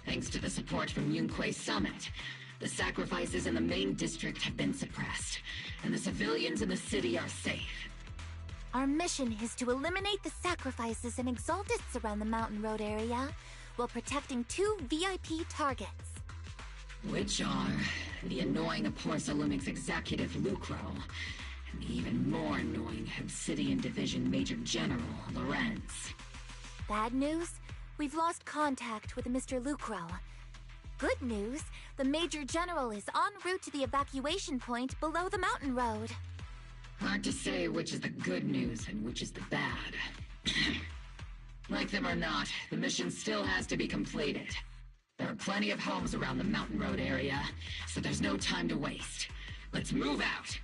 Thanks to the support from Yunquei Summit, the sacrifices in the main district have been suppressed, and the civilians in the city are safe. Our mission is to eliminate the sacrifices and exaltists around the Mountain Road area, while protecting 2 VIP targets. Which are the annoying Porcelumix executive Lucro, and the even more annoying Obsidian Division Major General Lorenz. Bad news? We've lost contact with Mr. Lucro. Good news, the Major General is en route to the evacuation point below the mountain road. Hard to say which is the good news and which is the bad. Like them or not, the mission still has to be completed. There are plenty of homes around the mountain road area, so there's no time to waste. Let's move out!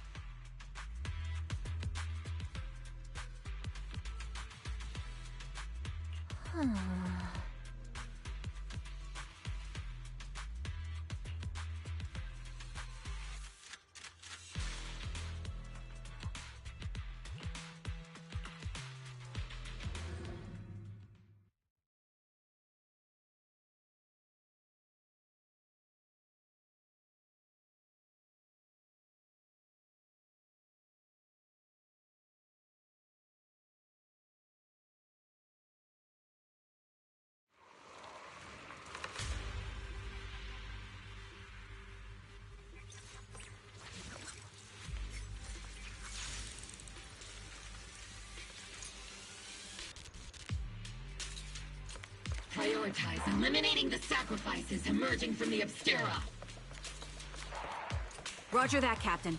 Prioritize eliminating the sacrifices emerging from the Obscura. Roger that, Captain.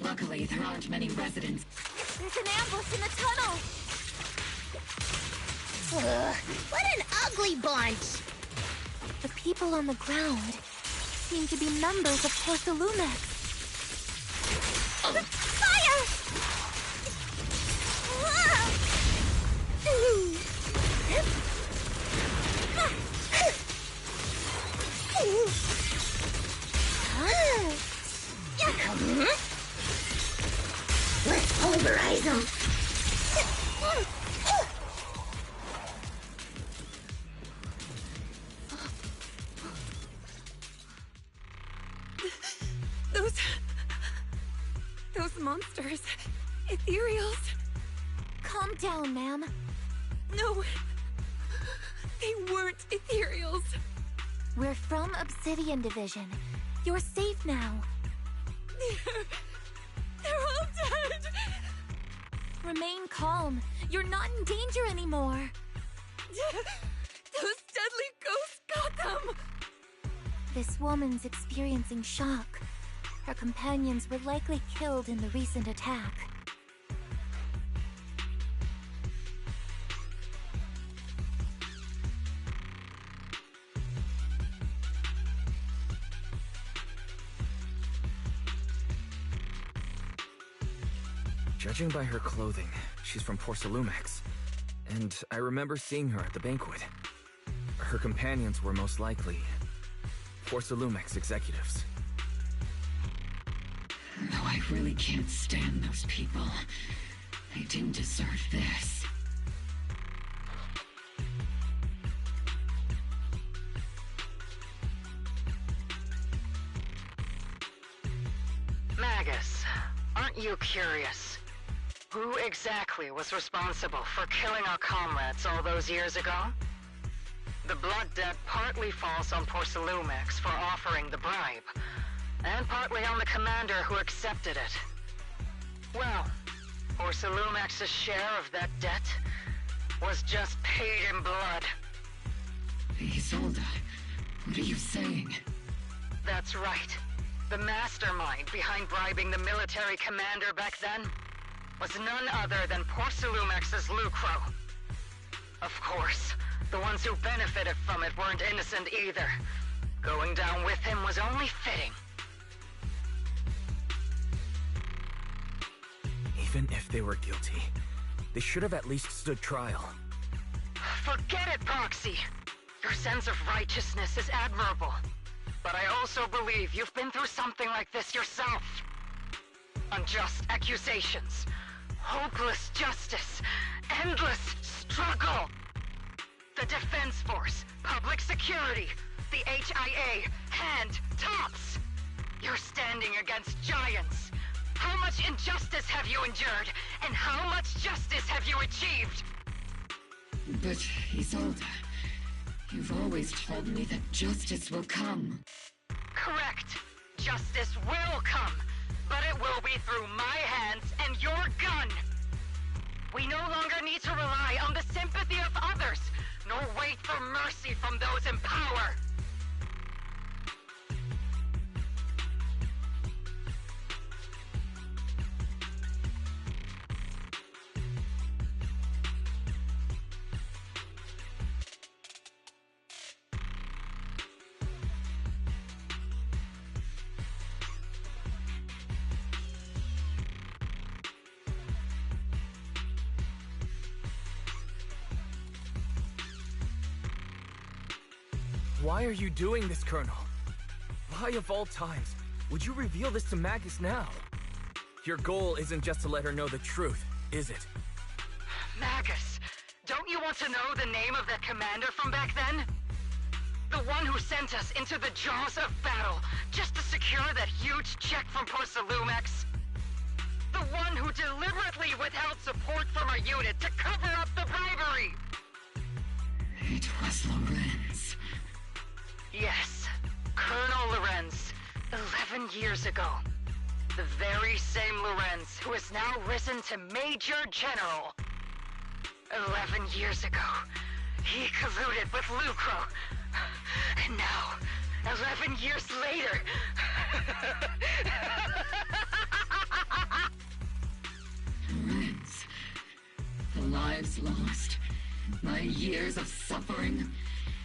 Luckily, there aren't many residents. There's an ambush in the tunnel! What an ugly bunch! The people on the ground seem to be members of Porcelumix. Fire! Let's pulverize them. Those monsters. Ethereals. Calm down, ma'am. No. They weren't ethereals. We're from Obsidian Division. You're safe now. They're all dead. Remain calm. You're not in danger anymore. Those deadly ghosts got them. This woman's experiencing shock. Her companions were likely killed in the recent attack. Judging by her clothing, she's from Porcelumix. And I remember seeing her at the banquet. Her companions were most likely Porcelumix executives. Though I really can't stand those people, they didn't deserve this. Magus, aren't you curious? Who exactly was responsible for killing our comrades all those years ago? The blood debt partly falls on Porcelumix for offering the bribe, and partly on the commander who accepted it. Well, Porcelumix's share of that debt was just paid in blood. Isolde, what are you saying? That's right. The mastermind behind bribing the military commander back then was none other than Porcelumix's Lucro. Of course, the ones who benefited from it weren't innocent either. Going down with him was only fitting. Even if they were guilty, they should have at least stood trial. Forget it, Proxy! Your sense of righteousness is admirable. But I also believe you've been through something like this yourself. Unjust accusations, hopeless justice, endless struggle. The Defense Force, Security, the HIA, and TOPS. You're standing against giants. How much injustice have you endured, and how much justice have you achieved? But, Isolde, you've always told me that justice will come. Correct. Justice will come, but it will be through my hands and your gun. We no longer need to rely on the sympathy of others, nor wait for mercy from those in power. Why are you doing this, Colonel? Why of all times would you reveal this to Magus now? Your goal isn't just to let her know the truth, is it? Magus, don't you want to know the name of that commander from back then? The one who sent us into the jaws of battle just to secure that huge check from Porsalumex? The one who deliberately withheld support from our unit to cover up the bribery? It was Lorenz. Yes, Colonel Lorenz, 11 years ago. The very same Lorenz who has now risen to Major General. 11 years ago, he colluded with Lucro. And now, 11 years later... Lorenz, the lives lost, my years of suffering,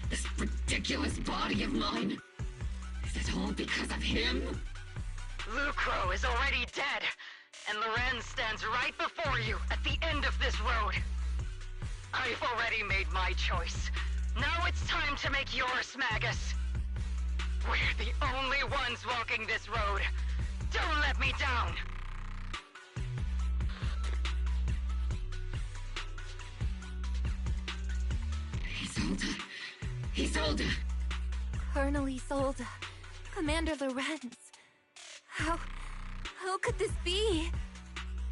this ridiculous body of mine. Is it all because of him? Lucro is already dead, and Lorenz stands right before you at the end of this road. I've already made my choice. Now it's time to make yours, Magus. We're the only ones walking this road. Don't let me down. Isolde. Colonel Isolde. Commander Lorenz. How could this be?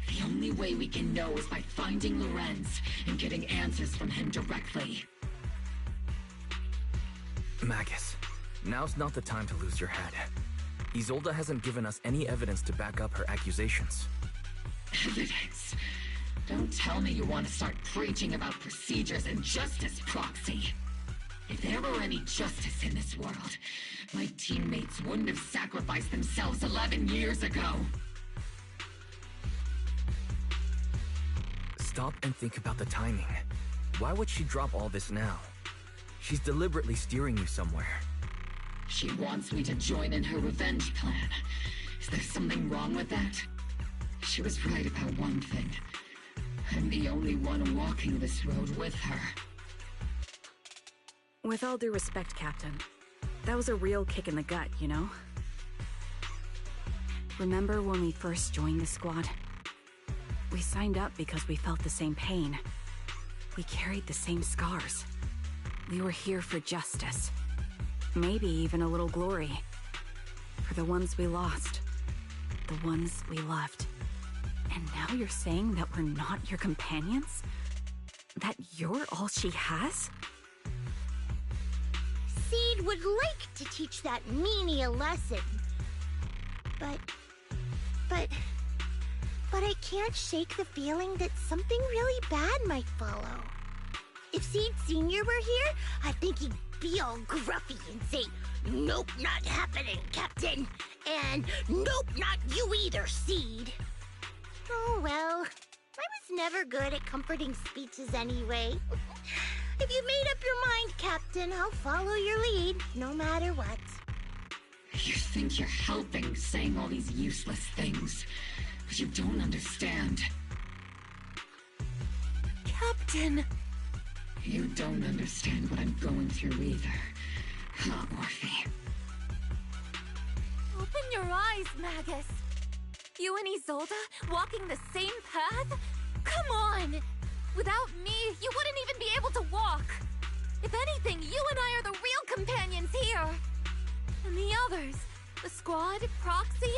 The only way we can know is by finding Lorenz and getting answers from him directly. Magus, now's not the time to lose your head. Isolde hasn't given us any evidence to back up her accusations. Evidence? Don't tell me you want to start preaching about procedures and justice, Proxy. If there were any justice in this world, my teammates wouldn't have sacrificed themselves 11 years ago. Stop and think about the timing. Why would she drop all this now? She's deliberately steering you somewhere. She wants me to join in her revenge plan. Is there something wrong with that? She was right about one thing. I'm the only one walking this road with her. With all due respect, Captain, that was a real kick in the gut, you know? Remember when we first joined the squad? We signed up because we felt the same pain. We carried the same scars. We were here for justice. Maybe even a little glory. For the ones we lost. The ones we loved. And now you're saying that we're not your companions? That you're all she has? Seed would like to teach that meanie a lesson. But I can't shake the feeling that something really bad might follow. If Seed Sr. were here, I think he'd be all gruffy and say, "Nope, not happening, Captain." And "Nope, not you either, Seed." Oh well, I was never good at comforting speeches anyway. If you made up your mind, Captain, I'll follow your lead, no matter what. You think you're helping saying all these useless things, but you don't understand. Captain! You don't understand what I'm going through either, huh, Morphe? Open your eyes, Magus! You and Isolde walking the same path? Come on! Without me, you wouldn't even be able to walk! If anything, you and I are the real others. The squad, Proxy.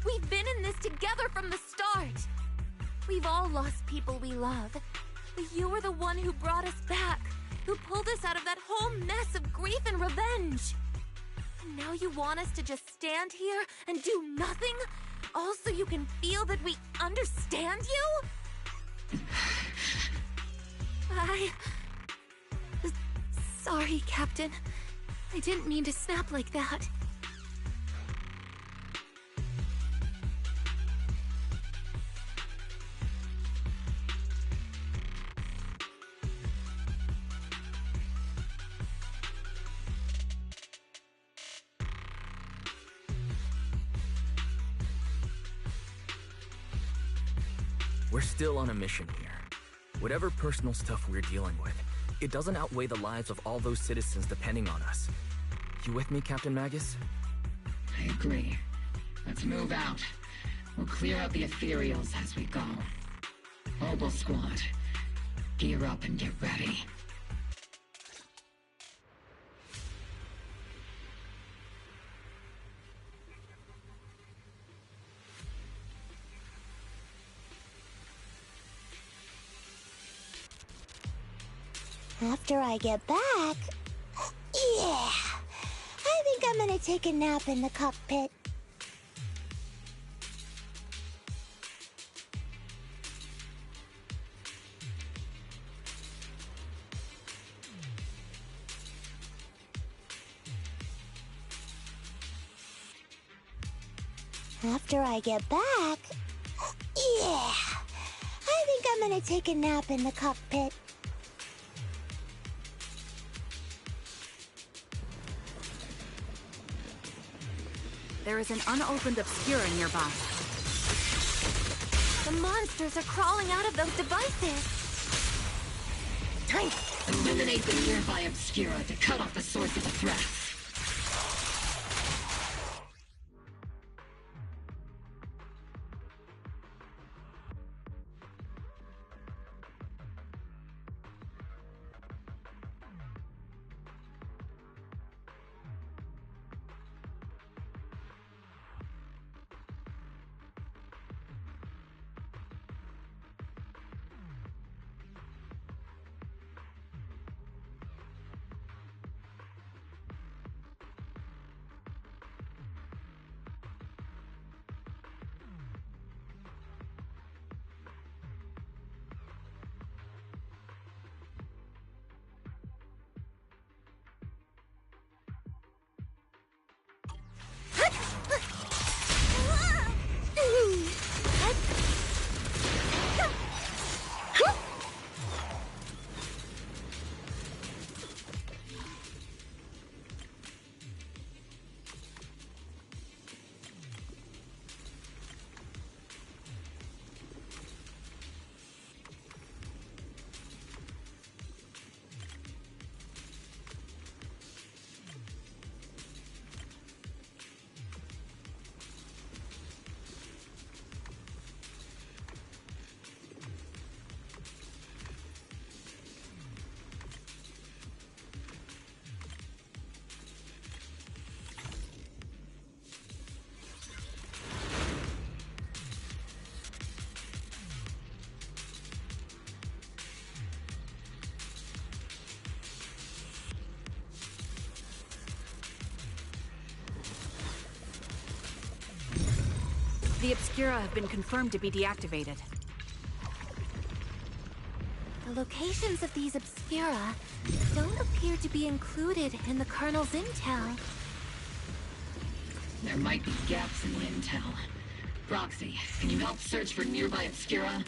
We've been in this together from the start. We've all lost people we love. But you were the one who brought us back, who pulled us out of that whole mess of grief and revenge. And now you want us to just stand here and do nothing? All so you can feel that we understand you? Sorry, Captain. I didn't mean to snap like that. We're still on a mission here. Whatever personal stuff we're dealing with, it doesn't outweigh the lives of all those citizens depending on us. You with me, Captain Magus? I agree. Let's move out. We'll clear out the ethereals as we go. Mobile squad, gear up and get ready. After I get back... Yeah! I think I'm gonna take a nap in the cockpit. After I get back... Yeah! I think I'm gonna take a nap in the cockpit. There is an unopened Obscura nearby. The monsters are crawling out of those devices. Time! Eliminate the nearby Obscura to cut off the source of the threat. The Obscura have been confirmed to be deactivated. The locations of these Obscura don't appear to be included in the Colonel's intel. There might be gaps in the intel. Proxy, can you help search for nearby Obscura?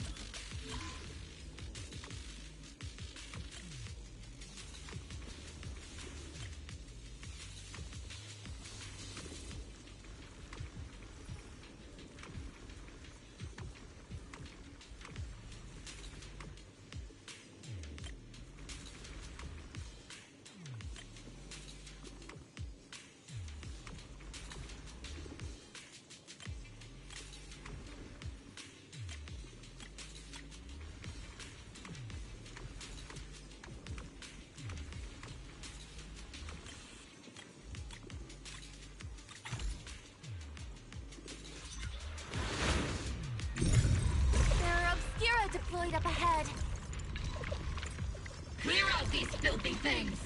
filthy things!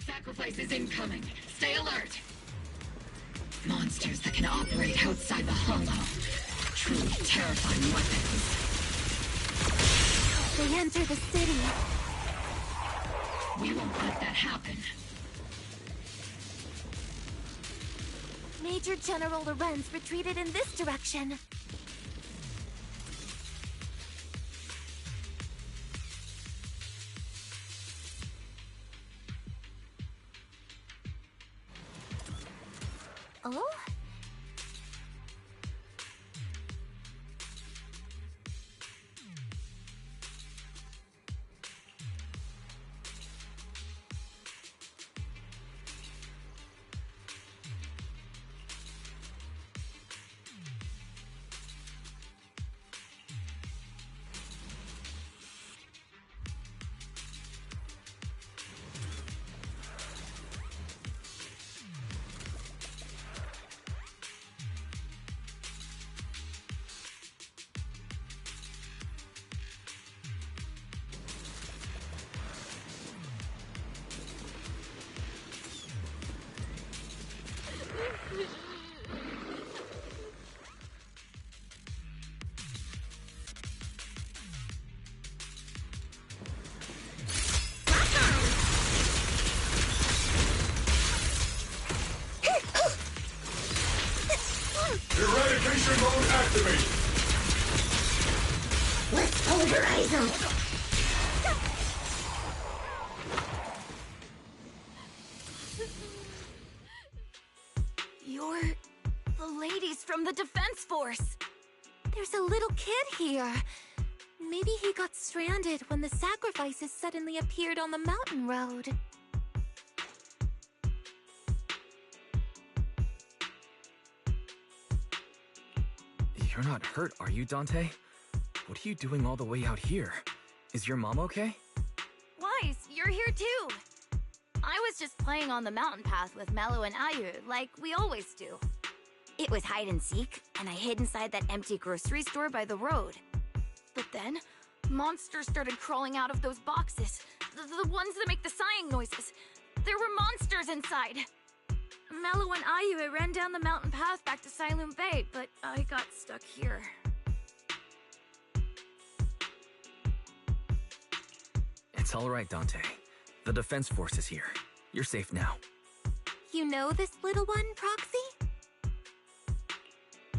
Sacrifice is incoming. Stay alert. Monsters that can operate outside the hollow. Truly terrifying weapons. They enter the city. We won't let that happen. Major General Lorenz retreated in this direction. Oh? Eradication mode activated! Let's pulverize them! You're the ladies from the Defense Force. There's a little kid here. Maybe he got stranded when the sacrifices suddenly appeared on the mountain road. You're not hurt, are you, Dante? What are you doing all the way out here? Is your mom okay? Wise, you're here too. I was just playing on the mountain path with Mello and Ayu, like we always do. It was hide and seek, and I hid inside that empty grocery store by the road. But then, monsters started crawling out of those boxes. The ones that make the sighing noises. There were monsters inside. Mello and Ayu ran down the mountain path back to Siloon Bay, but I got stuck here. It's all right, Dante. The Defense Force is here. You're safe now. You know this little one, Proxy?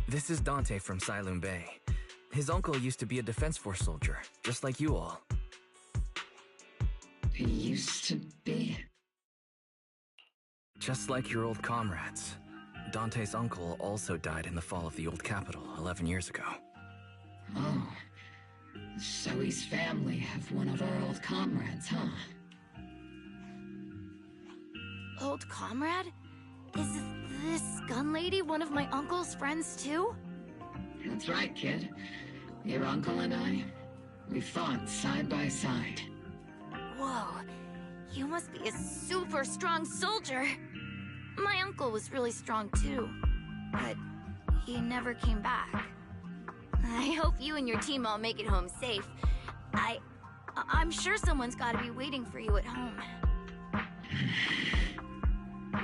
This is Dante from Siloon Bay. His uncle used to be a Defense Force soldier, just like you all. He used to be... Just like your old comrades. Dante's uncle also died in the fall of the old capital 11 years ago. Oh. Zoe's family have one of our old comrades, huh? Old comrade? Is this gun lady one of my uncle's friends too? That's right, kid. Your uncle and I, we fought side by side. Whoa, you must be a super strong soldier. My uncle was really strong too, but he never came back. I hope you and your team all make it home safe. I'm sure someone's gotta be waiting for you at home.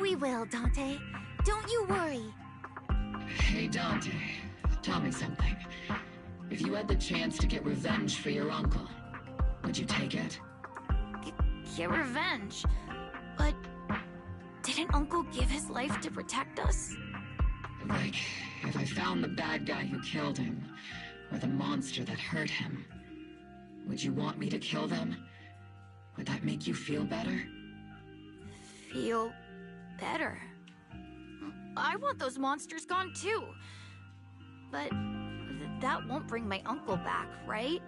We will, Dante. Don't you worry. Hey, Dante, tell me something. If you had the chance to get revenge for your uncle, would you take it? Get revenge? But didn't Uncle give his life to protect us? Like, if I found the bad guy who killed him, or the monster that hurt him, would you want me to kill them? Would that make you feel better? Feel better? I want those monsters gone too. But that won't bring my uncle back, right?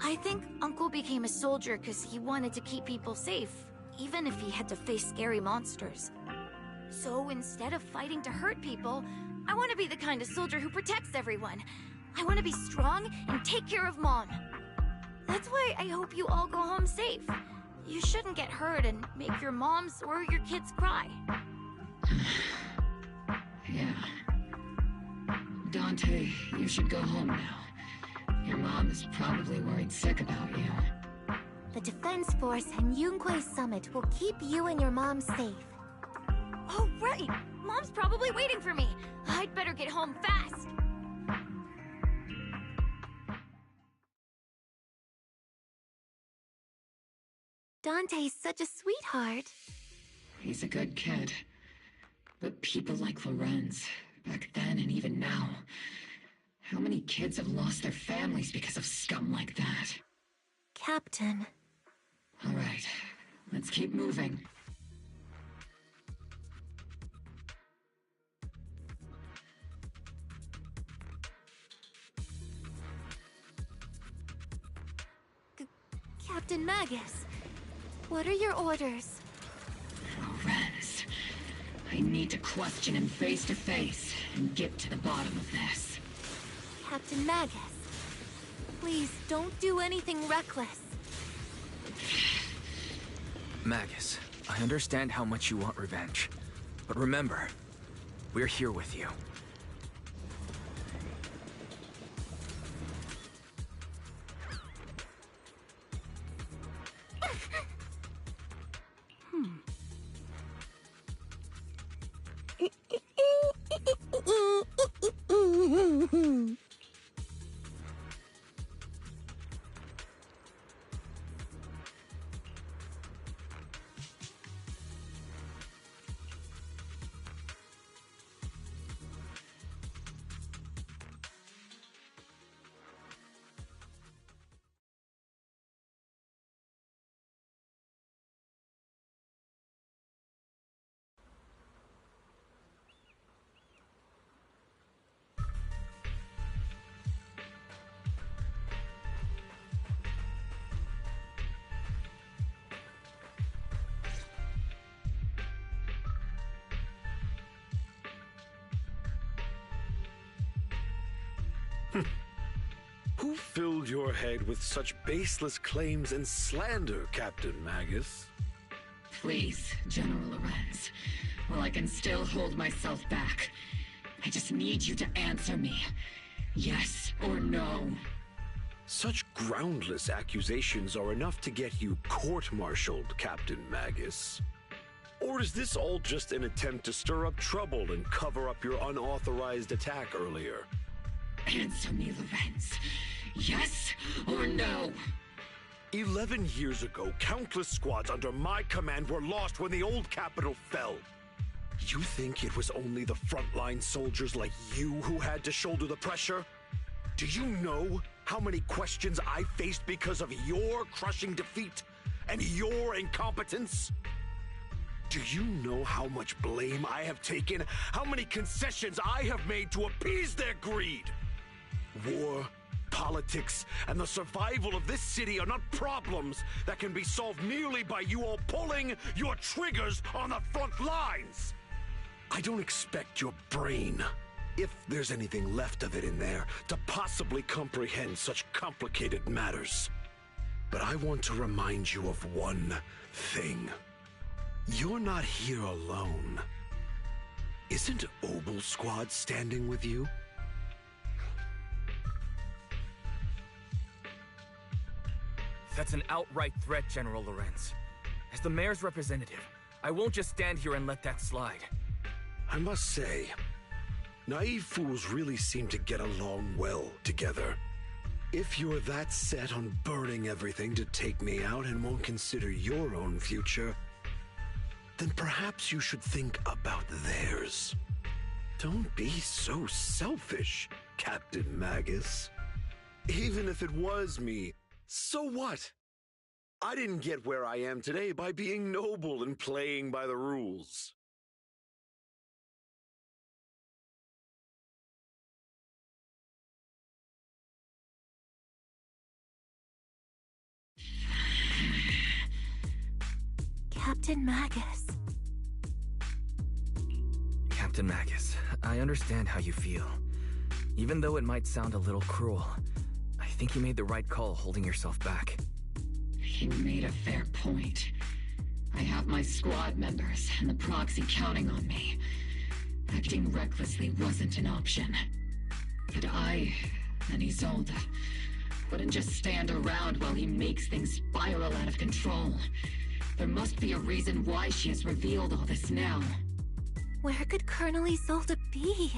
I think Uncle became a soldier because he wanted to keep people safe, even if he had to face scary monsters. So instead of fighting to hurt people, I want to be the kind of soldier who protects everyone. I want to be strong and take care of Mom. That's why I hope you all go home safe. You shouldn't get hurt and make your moms or your kids cry. Yeah. Dante, you should go home now. Your mom is probably worried sick about you. The Defense Force and Yunque Summit will keep you and your mom safe. Oh, right! Mom's probably waiting for me. I'd better get home fast. Dante's such a sweetheart. He's a good kid. But people like Lorenz, back then and even now, how many kids have lost their families because of scum like that? Captain. All right, let's keep moving. Captain Magus, what are your orders? Lorenz, I need to question him face to face and get to the bottom of this. Captain Magus, please don't do anything reckless. Magus, I understand how much you want revenge. But remember, we're here with you. Who filled your head with such baseless claims and slander, Captain Magus? Please, General Lorenz, while I can still hold myself back, I just need you to answer me. Yes or no? Such groundless accusations are enough to get you court-martialed, Captain Magus. Or is this all just an attempt to stir up trouble and cover up your unauthorized attack earlier? Answer me, Lorenz. Yes or no? 11 years ago, countless squads under my command were lost when the old capital fell. You think it was only the frontline soldiers like you who had to shoulder the pressure? Do you know how many questions I faced because of your crushing defeat and your incompetence? Do you know how much blame I have taken? How many concessions I have made to appease their greed? War, politics, and the survival of this city are not problems that can be solved merely by you all pulling your triggers on the front lines. I don't expect your brain, if there's anything left of it in there, to possibly comprehend such complicated matters. But I want to remind you of one thing. You're not here alone. Isn't Obel Squad standing with you? That's an outright threat, General Lorenz. As the mayor's representative, I won't just stand here and let that slide. I must say, naive fools really seem to get along well together. If you're that set on burning everything to take me out and won't consider your own future, then perhaps you should think about theirs. Don't be so selfish, Captain Magus. Even if it was me, so what? I didn't get where I am today by being noble and playing by the rules. Captain Magus. Captain Magus, I understand how you feel. Even though it might sound a little cruel, I think you made the right call holding yourself back. You made a fair point. I have my squad members and the proxy counting on me. Acting recklessly wasn't an option. But I and Isolde wouldn't just stand around while he makes things spiral out of control. There must be a reason why she has revealed all this now. Where could Colonel Isolde be?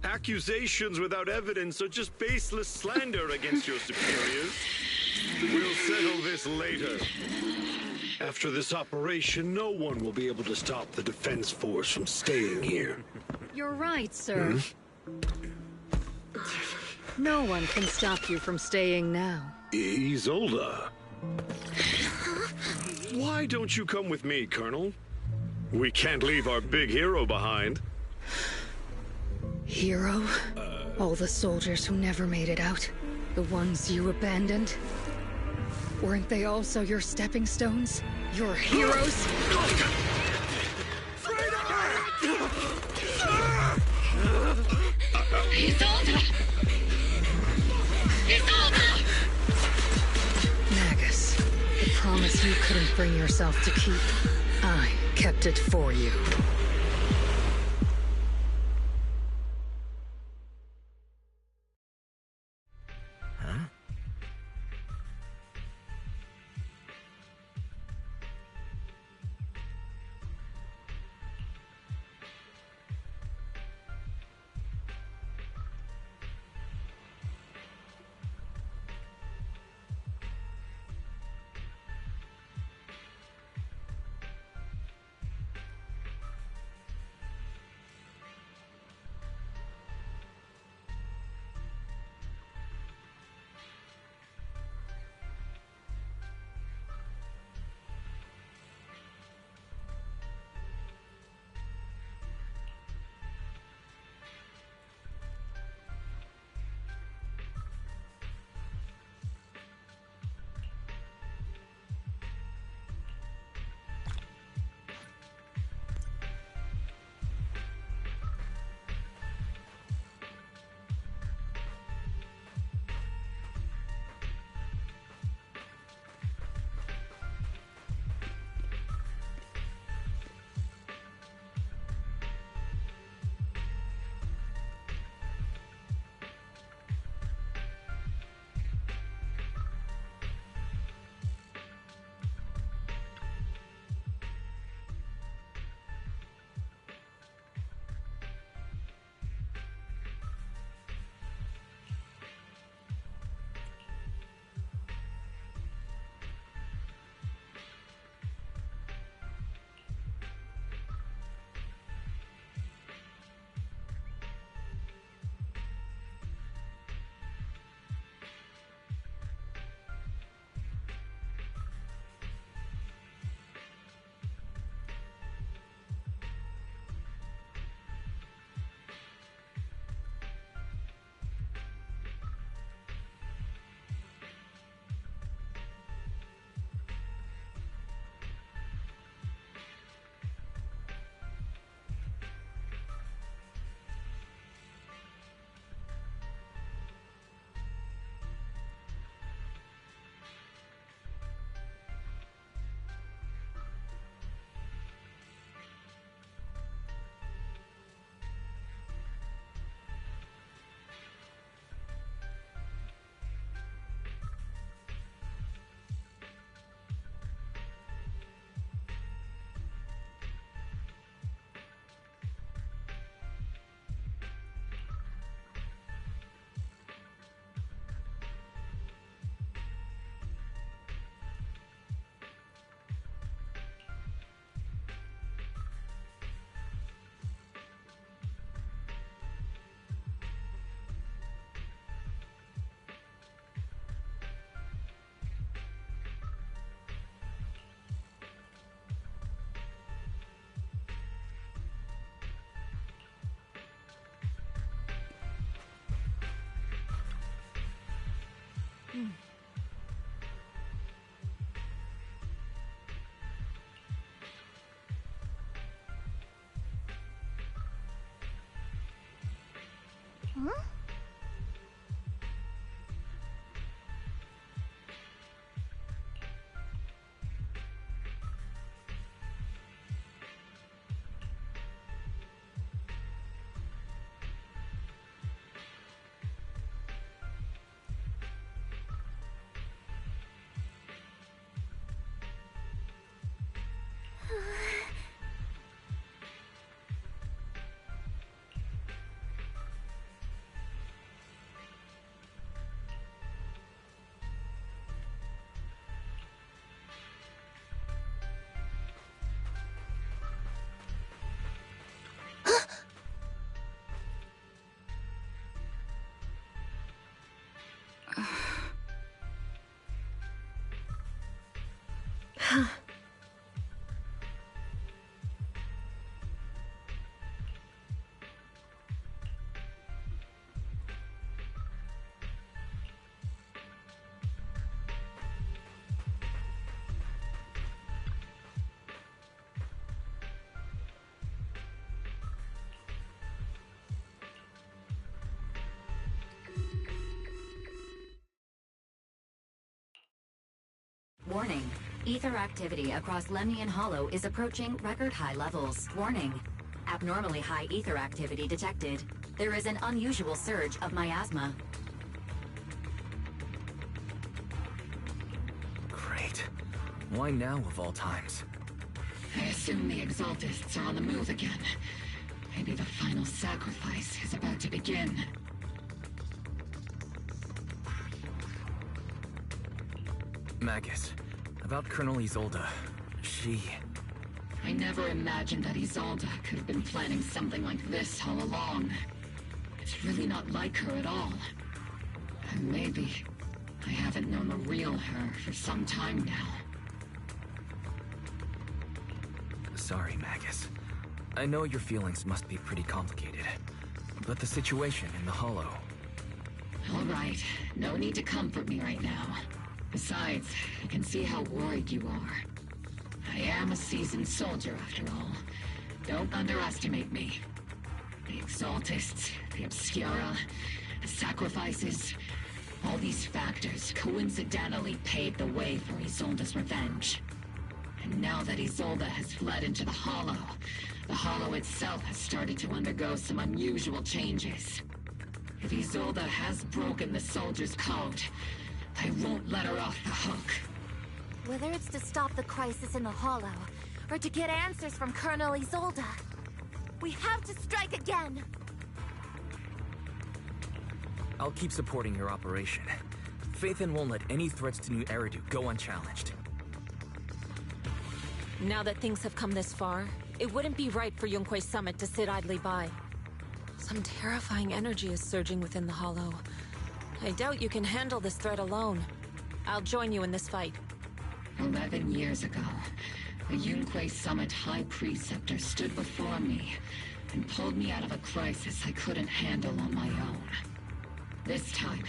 Accusations without evidence are just baseless slander against your superiors. We'll settle this later. After this operation, no one will be able to stop the Defense Force from staying here. You're right, sir. No one can stop you from staying now. Isolde. Why don't you come with me, Colonel? We can't leave our big hero behind. Hero? All the soldiers who never made it out? The ones you abandoned? Weren't they also your stepping stones? Your heroes? Isolde! Isolde! Magus, the promise you couldn't bring yourself to keep, I kept it for you. Hmm? Warning. Ether activity across Lemnian Hollow is approaching record-high levels. Warning. Abnormally high ether activity detected. There is an unusual surge of miasma. Great. Why now of all times? I assume the Exaltists are on the move again. Maybe the final sacrifice is about to begin. Magus, about Colonel Isolde. I never imagined that Isolde could have been planning something like this all along. It's really not like her at all. And maybe I haven't known the real her for some time now. Sorry, Magus. I know your feelings must be pretty complicated, but the situation in the Hollow... All right, no need to comfort me right now. Besides, I can see how worried you are. I am a seasoned soldier, after all. Don't underestimate me. The Exaltists, the Obscura, the sacrifices... all these factors coincidentally paved the way for Isolde's revenge. And now that Isolde has fled into the Hollow itself has started to undergo some unusual changes. If Isolde has broken the soldier's code, I won't let her off the hook. Whether it's to stop the crisis in the Hollow, or to get answers from Colonel Isolde, we have to strike again! I'll keep supporting your operation. Phaethon won't let any threats to New Eridu go unchallenged. Now that things have come this far, it wouldn't be right for Yunque's summit to sit idly by. Some terrifying energy is surging within the Hollow. I doubt you can handle this threat alone. I'll join you in this fight. 11 years ago, the Yunque Summit High Preceptor stood before me and pulled me out of a crisis I couldn't handle on my own. This time,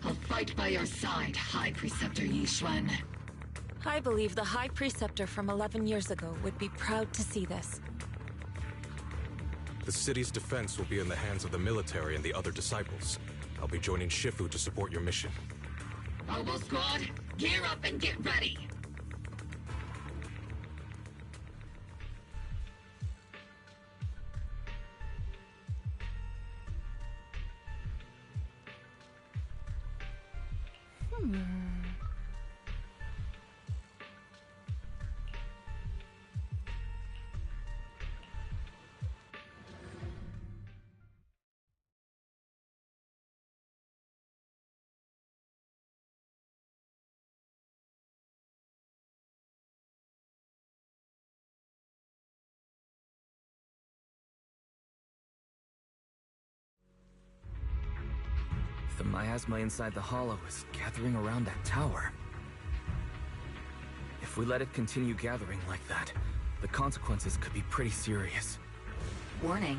I'll fight by your side, High Preceptor Yixuan. I believe the High Preceptor from 11 years ago would be proud to see this. The city's defense will be in the hands of the military and the other disciples. I'll be joining Shifu to support your mission. Robo Squad, gear up and get ready! The miasma inside the Hollow is gathering around that tower. If we let it continue gathering like that, the consequences could be pretty serious. Warning.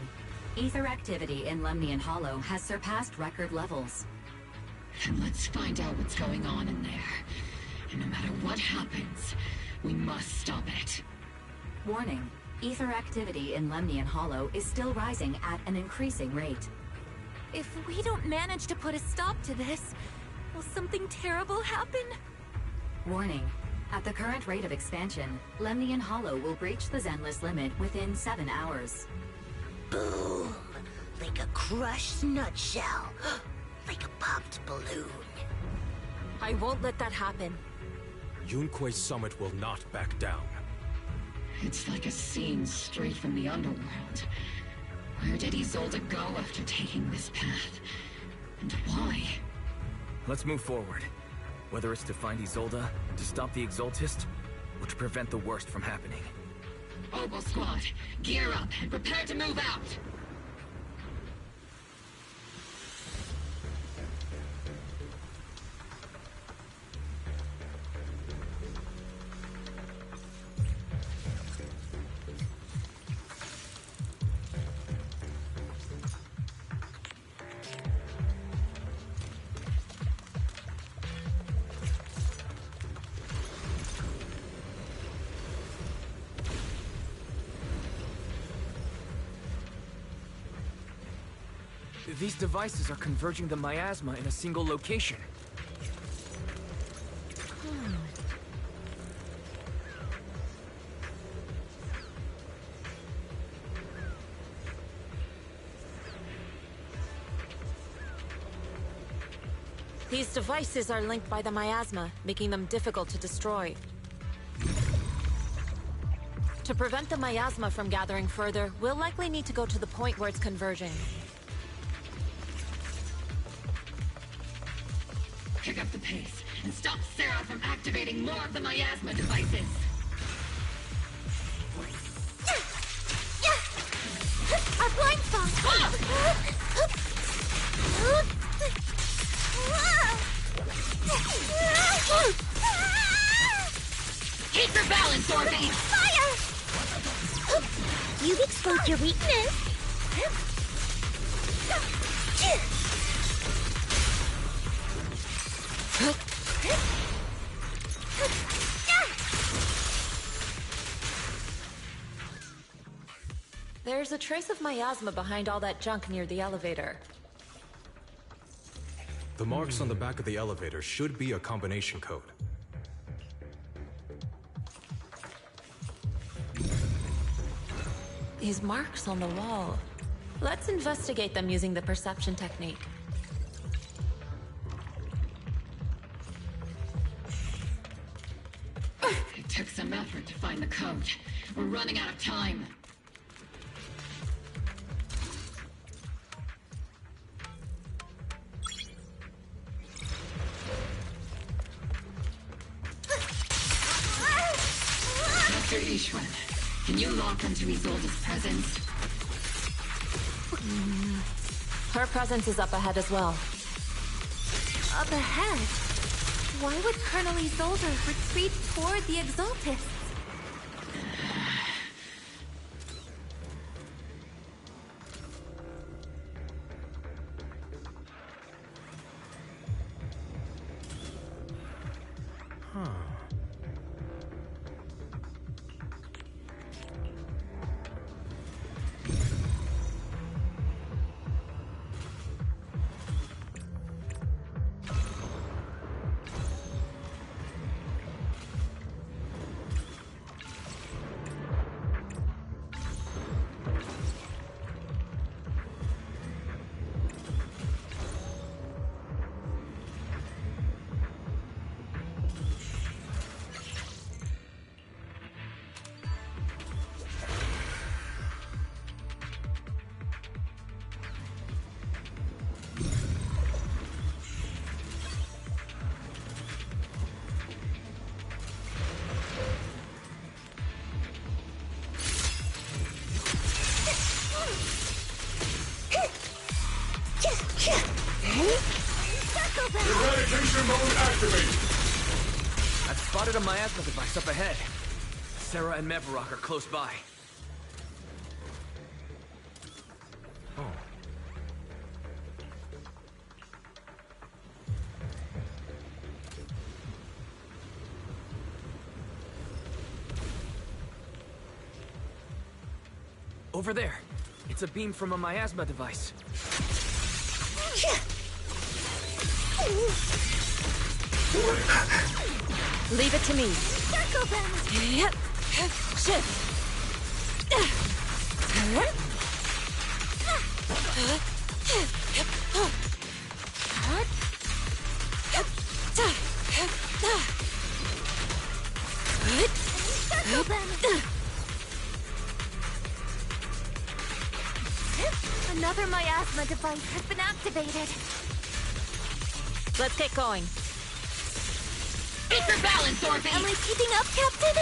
Ether activity in Lemnian Hollow has surpassed record levels. Then let's find out what's going on in there. And no matter what happens, we must stop it. Warning. Ether activity in Lemnian Hollow is still rising at an increasing rate. If we don't manage to put a stop to this, will something terrible happen? Warning. At the current rate of expansion, Lemnian Hollow will breach the Zenless limit within 7 hours. Boom! Like a crushed nutshell. Like a popped balloon. I won't let that happen. Yunquei Summit will not back down. It's like a scene straight from the underworld. Where did Isolde go after taking this path? And why? Let's move forward. Whether it's to find Isolde, to stop the Exaltist, or to prevent the worst from happening. Opal Squad, gear up and prepare to move out! These devices are converging the miasma in a single location. These devices are linked by the miasma, making them difficult to destroy. To prevent the miasma from gathering further, we'll likely need to go to the point where it's converging. Pick up the pace and stop Sarah from activating more of the miasma devices. Our blind spot! Keep your balance, Orby! Fire! You've exposed your weakness. There's a trace of miasma behind all that junk near the elevator. The marks on the back of the elevator should be a combination code. These marks on the wall. Let's investigate them using the perception technique. It took some effort to find the code. We're running out of time. Mr. Ishwan, can you lock onto Isolde's presence? Her presence is up ahead as well. Up ahead? Why would Colonel Isolde retreat toward the Exaltists? Eradication mode activated. I've spotted a miasma device up ahead. Sarah and Mevarok are close by. Oh. Over there. It's a beam from a miasma device. Leave it to me. Circle them! Yep. Shift. Circle them! Another miasma device has been activated. Let's get going. Keep your balance, Orphe! Am I keeping up, Captain?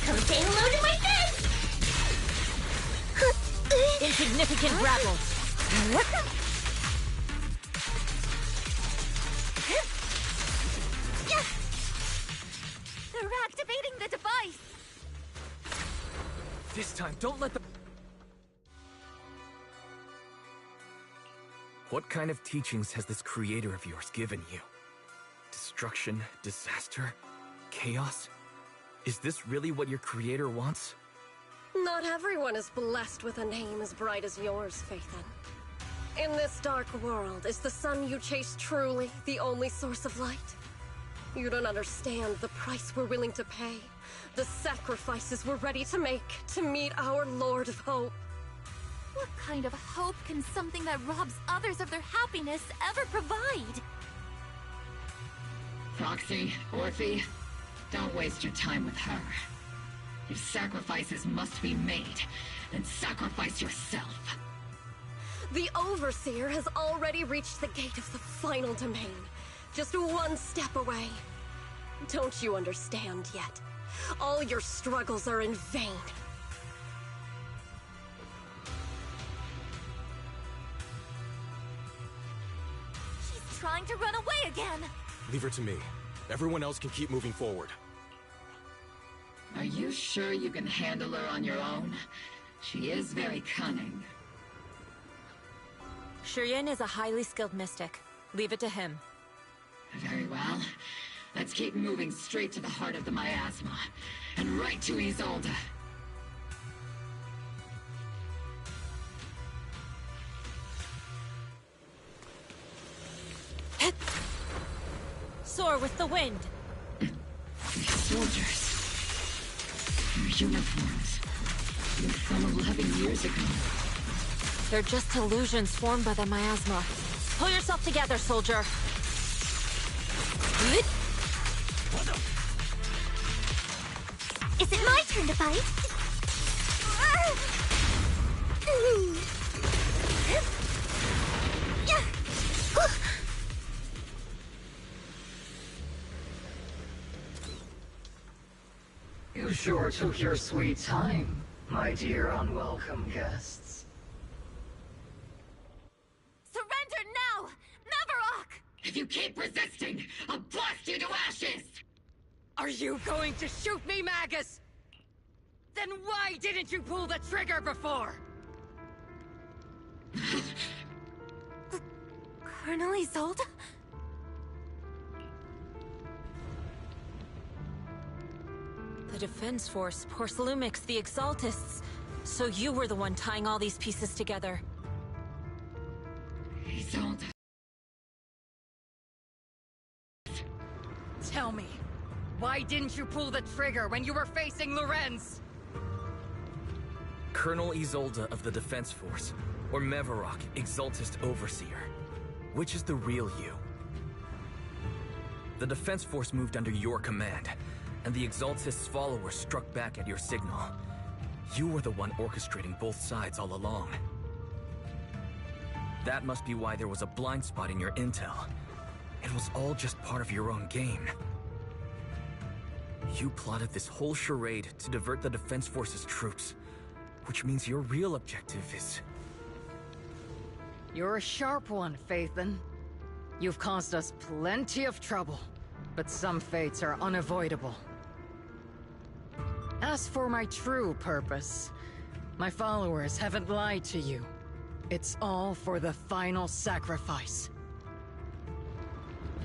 Come say hello to my friends! Insignificant grapple. They're activating the device! This time, don't let them... What kind of teachings has this creator of yours given you? Destruction, disaster, chaos? Is this really what your creator wants? Not everyone is blessed with a name as bright as yours, Phaethon. In this dark world, is the sun you chase truly the only source of light? You don't understand the price we're willing to pay, the sacrifices we're ready to make to meet our Lord of Hope. What kind of hope can something that robs others of their happiness ever provide? Proxy, Orphe, don't waste your time with her. If sacrifices must be made, then sacrifice yourself. The Overseer has already reached the gate of the final domain, just one step away. Don't you understand yet? All your struggles are in vain. She's trying to run away again! Leave her to me. Everyone else can keep moving forward. Are you sure you can handle her on your own? She is very cunning. Shiryen is a highly skilled mystic. Leave it to him. Very well. Let's keep moving straight to the heart of the miasma, and right to Isolde. Soar with the wind. These soldiers. Their uniforms. They're from 11 years ago. They're just illusions formed by the miasma. Pull yourself together, soldier. Is it my turn to fight? You sure took your sweet time, my dear unwelcome guests. Surrender now! Mavarok! If you keep resisting, I'll blast you to ashes! Are you going to shoot me, Magus? Then why didn't you pull the trigger before? Colonel Isolde? The Defense Force, Porcelumix, the Exaltists. So you were the one tying all these pieces together. Isolde. Tell me, why didn't you pull the trigger when you were facing Lorenz? Colonel Isolde of the Defense Force, or Mavarok, Exaltist Overseer. Which is the real you? The Defense Force moved under your command, and the Exaltist's followers struck back at your signal. You were the one orchestrating both sides all along. That must be why there was a blind spot in your intel. It was all just part of your own game. You plotted this whole charade to divert the Defense Force's troops, which means your real objective is... You're a sharp one, Phaethon. You've caused us plenty of trouble, but some fates are unavoidable. As for my true purpose, my followers haven't lied to you. It's all for the final sacrifice.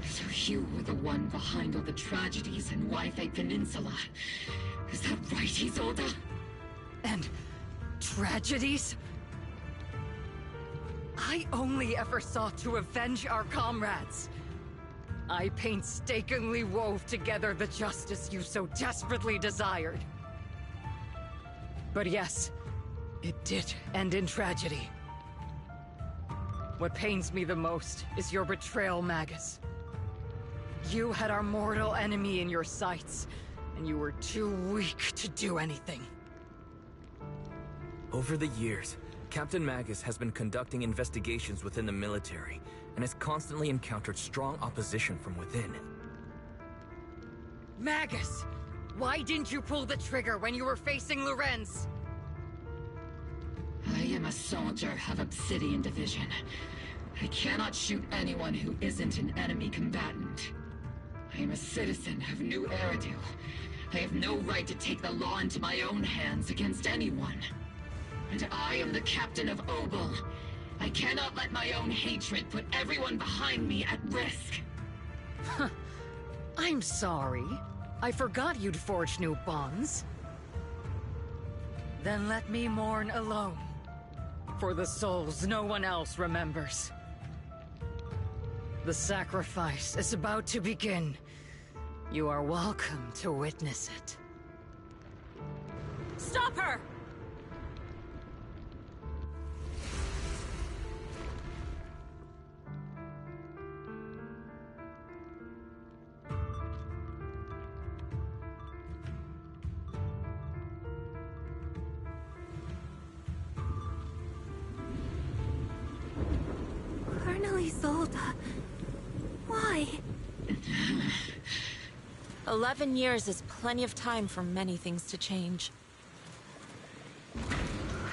So you were the one behind all the tragedies in Wi-Fi Peninsula. Is that right, Isolde? And tragedies? I only ever sought to avenge our comrades. I painstakingly wove together the justice you so desperately desired. But yes, it did end in tragedy. What pains me the most is your betrayal, Magus. You had our mortal enemy in your sights, and you were too weak to do anything. Over the years, Captain Magus has been conducting investigations within the military and has constantly encountered strong opposition from within. Magus! Why didn't you pull the trigger when you were facing Lorenz? I am a soldier of Obsidian Division. I cannot shoot anyone who isn't an enemy combatant. I am a citizen of New Eridu. I have no right to take the law into my own hands against anyone. And I am the captain of Obel. I cannot let my own hatred put everyone behind me at risk. I'm sorry. I forgot you'd forged new bonds. Then let me mourn alone. For the souls no one else remembers. The sacrifice is about to begin. You are welcome to witness it. Stop her! Isolde. Why? 11 years is plenty of time for many things to change.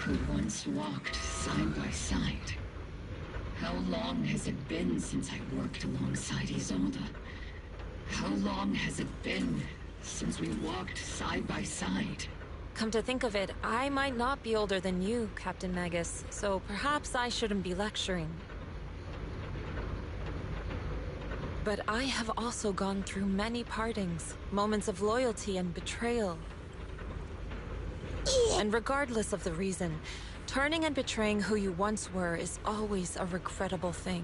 Who once walked side by side? How long has it been since I worked alongside Isolde? How long has it been since we walked side by side? Come to think of it, I might not be older than you, Captain Magus, so perhaps I shouldn't be lecturing. But I have also gone through many partings, moments of loyalty and betrayal. And regardless of the reason, turning and betraying who you once were is always a regrettable thing.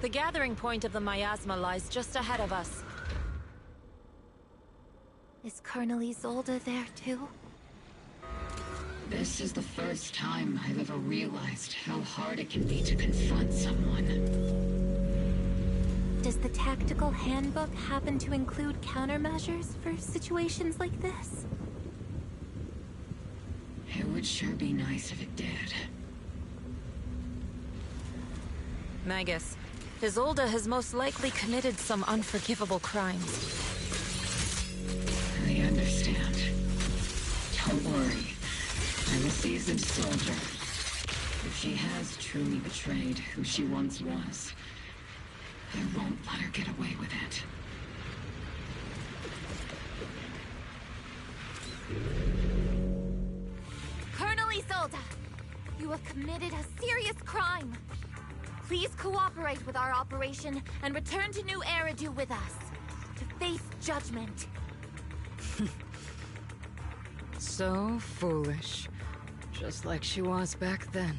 The gathering point of the miasma lies just ahead of us. Is Colonel Isolde there too? This is the first time I've ever realized how hard it can be to confront someone. Does the tactical handbook happen to include countermeasures for situations like this? It would sure be nice if it did. Magus, Isolde has most likely committed some unforgivable crimes. I understand. Don't worry. I'm a seasoned soldier. If she has truly betrayed who she once was, I won't let her get away with it. Colonel Isolde! You have committed a serious crime! Please cooperate with our operation and return to New Eridu with us, to face judgment. So foolish. Just like she was back then.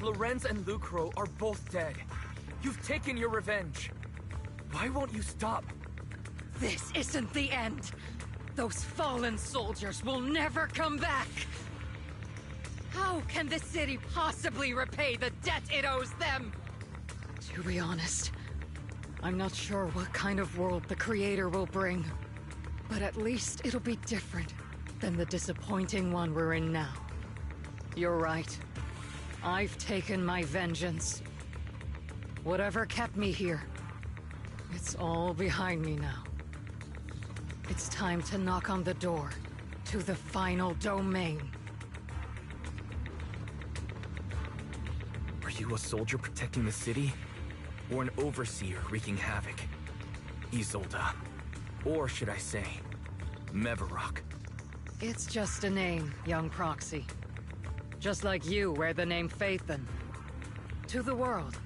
Lorenz and Lucro are both dead. You've taken your revenge. Why won't you stop? This isn't the end. Those fallen soldiers will never come back. How can the city possibly repay the debt it owes them? To be honest, I'm not sure what kind of world the Creator will bring. But at least it'll be different than the disappointing one we're in now. You're right. I've taken my vengeance. Whatever kept me here, it's all behind me now. It's time to knock on the door to the final domain. Are you a soldier protecting the city? Or an overseer wreaking havoc? Isolde. Or should I say, Mevarok? It's just a name, young proxy. Just like you wear the name Phaethon. To the world,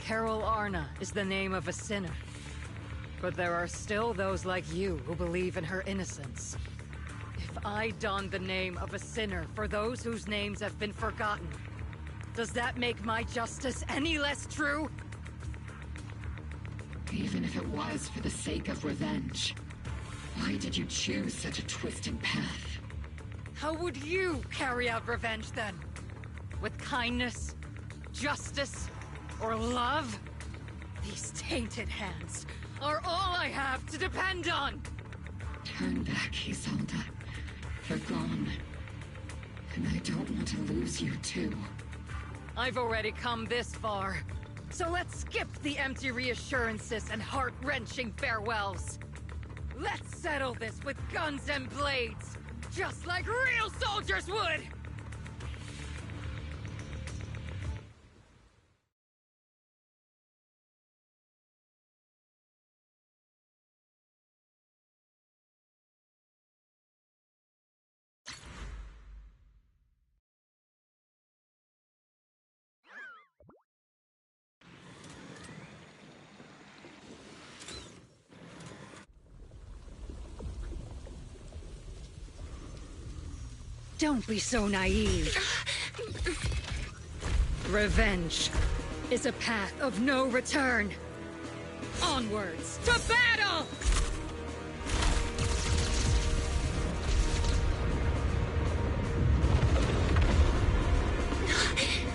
Carol Arna is the name of a sinner. But there are still those like you who believe in her innocence. If I don the name of a sinner for those whose names have been forgotten, does that make my justice any less true? Even if it was for the sake of revenge, why did you choose such a twisted path? How would you carry out revenge then? With kindness, justice, or love? These tainted hands are all I have to depend on! Turn back, Isolde. They're gone. And I don't want to lose you too. I've already come this far. So let's skip the empty reassurances and heart-wrenching farewells. Let's settle this with guns and blades, just like real soldiers would! Don't be so naive. Revenge is a path of no return. Onwards to battle!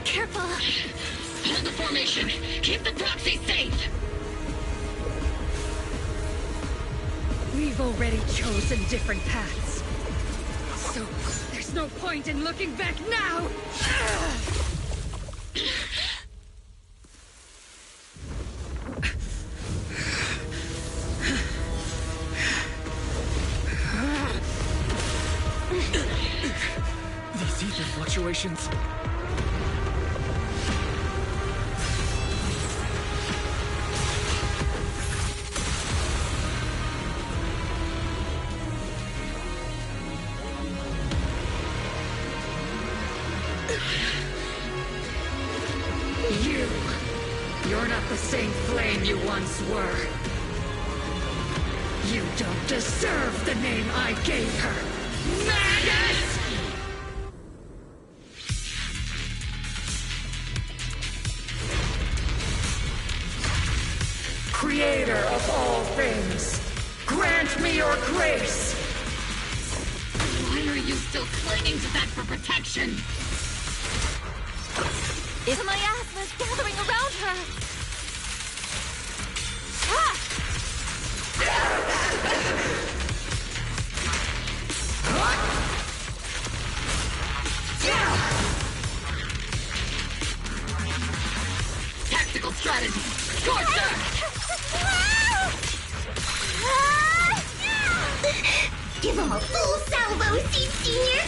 Careful! Hold the formation! Keep the proxy safe! We've already chosen different paths. So, there's no point in looking back now! These ether fluctuations... You're not the same flame you once were. You don't deserve the name I gave her. Maggot! Creator of all things, grant me your grace! Why are you still clinging to that for protection? The miasma is gathering around her! Ah! Tactical strategy! Scorcher! Give him a full salvo, Seed Senior!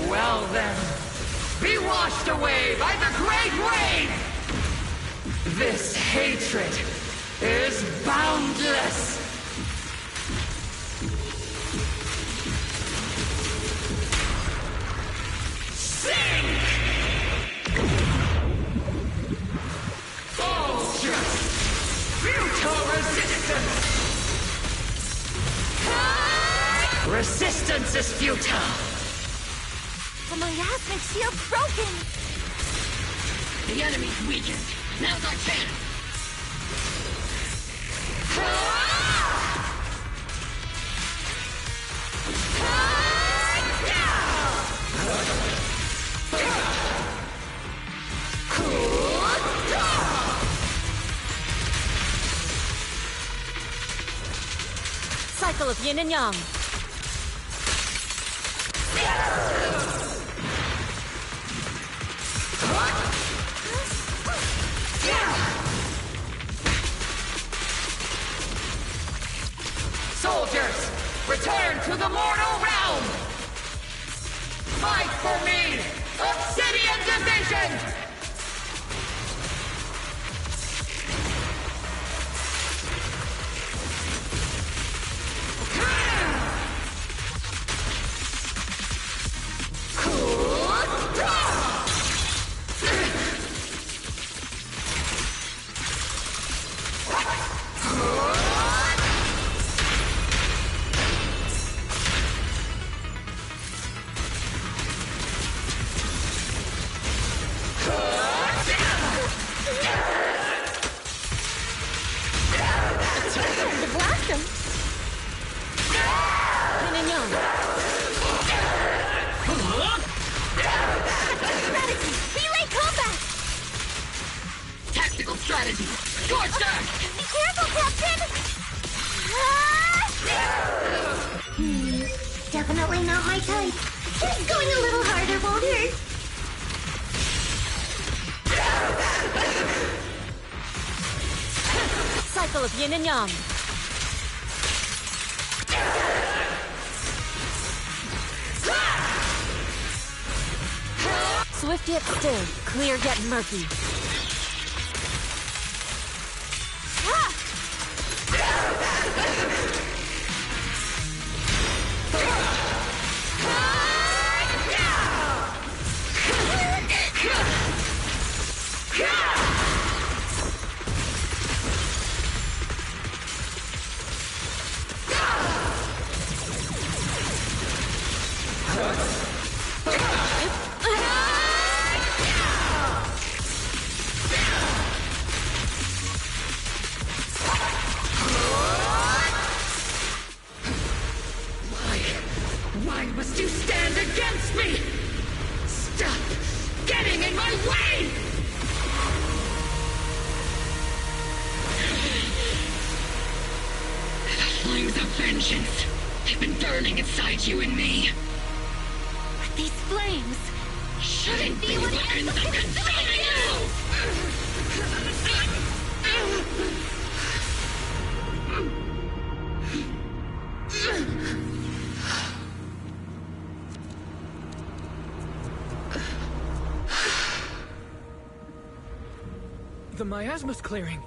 Well then, be washed away by the great wave! This hatred is boundless! Sink! All just futile resistance! Resistance is futile! The miasmic shield broken! The enemy's weakened. Now's our chance! Cycle of yin and yang. return to the mortal realm! Fight for me! Obsidian Division! Strategy! Scorched Earth! Be careful, Captain! Definitely not my type. Just going a little harder won't hurt. Cycle of yin and yang. Swift yet still, clear yet murky. Why must you stand against me? Stop getting in my way! The flames of vengeance have been burning inside you and me. But these flames shouldn't be what ends up consuming you! The miasma's clearing.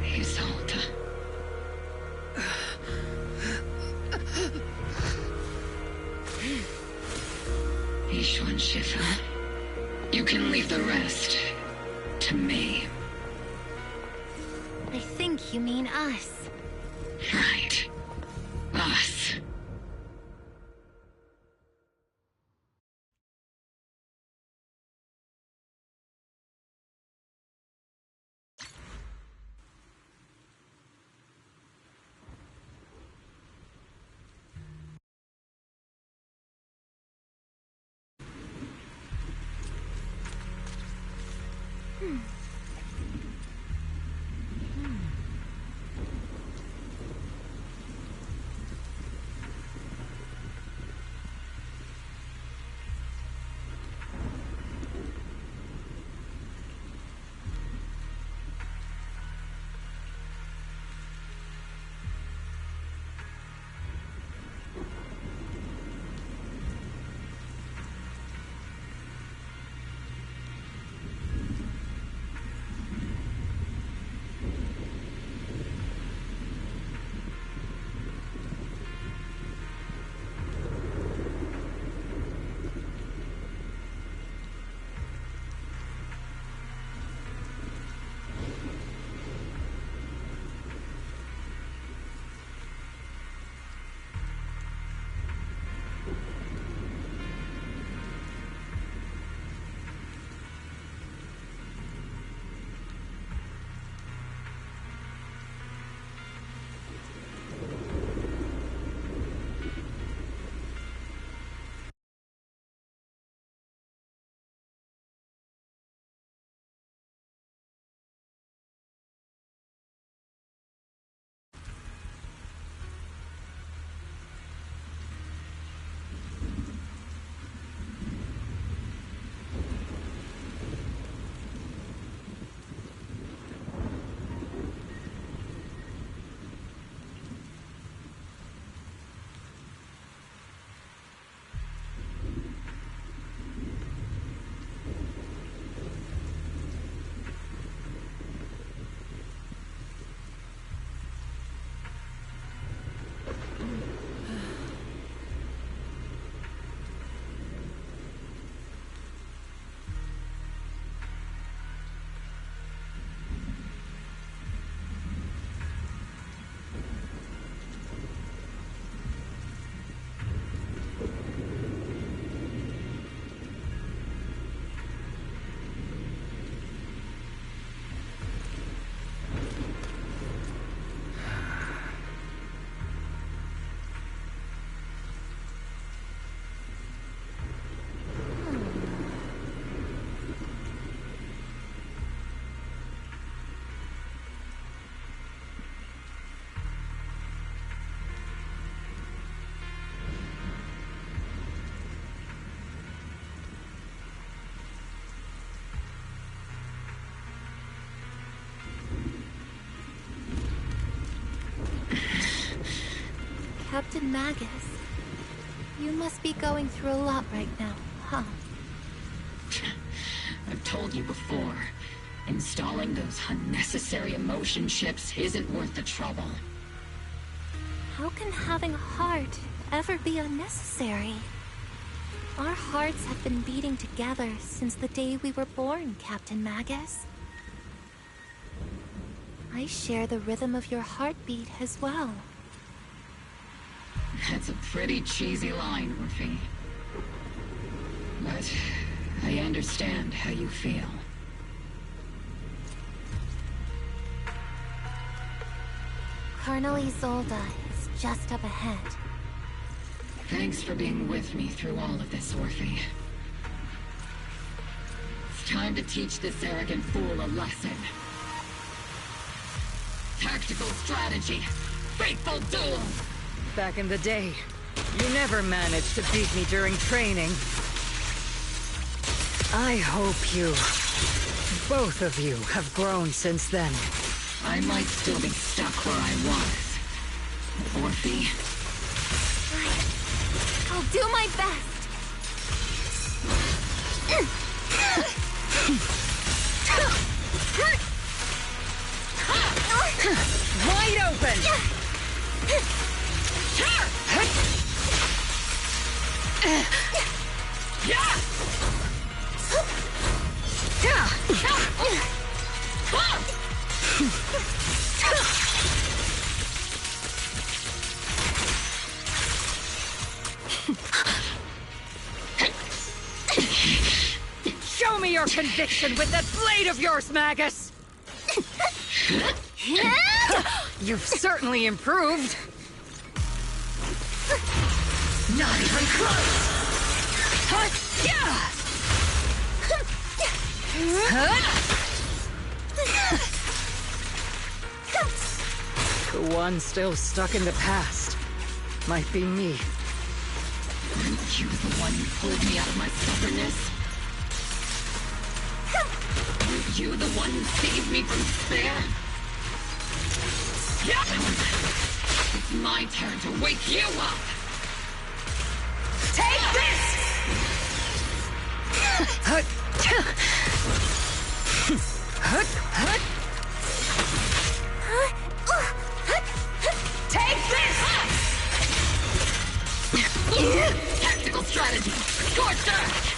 Isolde. Ishwan Shifa. You can leave the rest to me. I think you mean us. Right. Us. Captain Magus. You must be going through a lot right now, huh? I've told you before, installing those unnecessary emotion chips isn't worth the trouble. How can having a heart ever be unnecessary? Our hearts have been beating together since the day we were born, Captain Magus. I share the rhythm of your heartbeat as well. That's a pretty cheesy line, Orphe. But I understand how you feel. Colonel Isolde is just up ahead. Thanks for being with me through all of this, Orphe. It's time to teach this arrogant fool a lesson. Tactical strategy. Fateful duel. Back in the day, you never managed to beat me during training. I hope you, both of you, have grown since then. I might still be stuck where I was. Orphe. I'll do my best. Wide open! Show me your conviction with that blade of yours, Magus! You've certainly improved. Not even close! The one still stuck in the past might be me. Aren't you the one who pulled me out of my stubbornness? Aren't you the one who saved me from despair? It's my turn to wake you up! Take this! Take this! Tactical strategy! Scorched earth!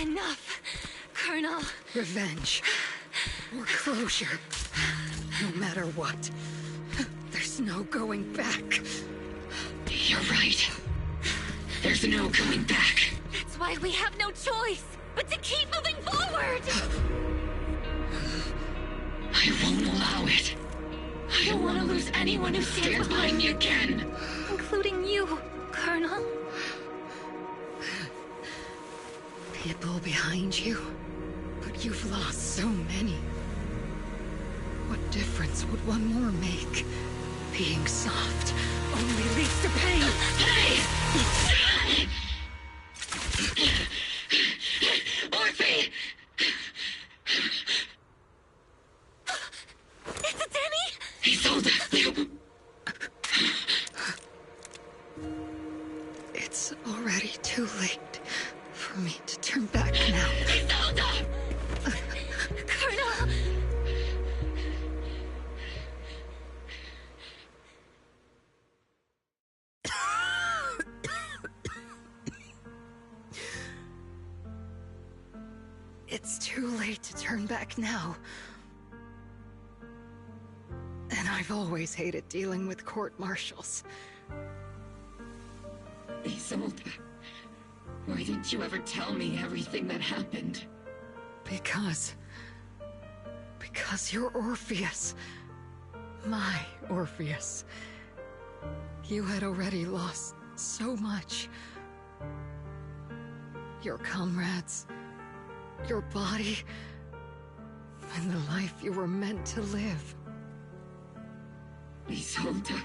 Enough, Colonel. Revenge. Or closure. No matter what. There's no going back. You're right. There's no going back. That's why we have no choice but to keep moving forward! I won't allow it. I don't want to lose anyone who stands behind me again. Including you, Colonel. People behind you, but you've lost so many. What difference would one more make? Being soft only leads to pain. Hey! Orphe! It's Denny! Isolde! It's already too late for me to turn back now. Isolde! Colonel! It's too late to turn back now. And I've always hated dealing with court-martials. Isolde. Why didn't you ever tell me everything that happened? Because you're Orpheus. My Orpheus. You had already lost so much. Your comrades, your body, and the life you were meant to live. Isolde.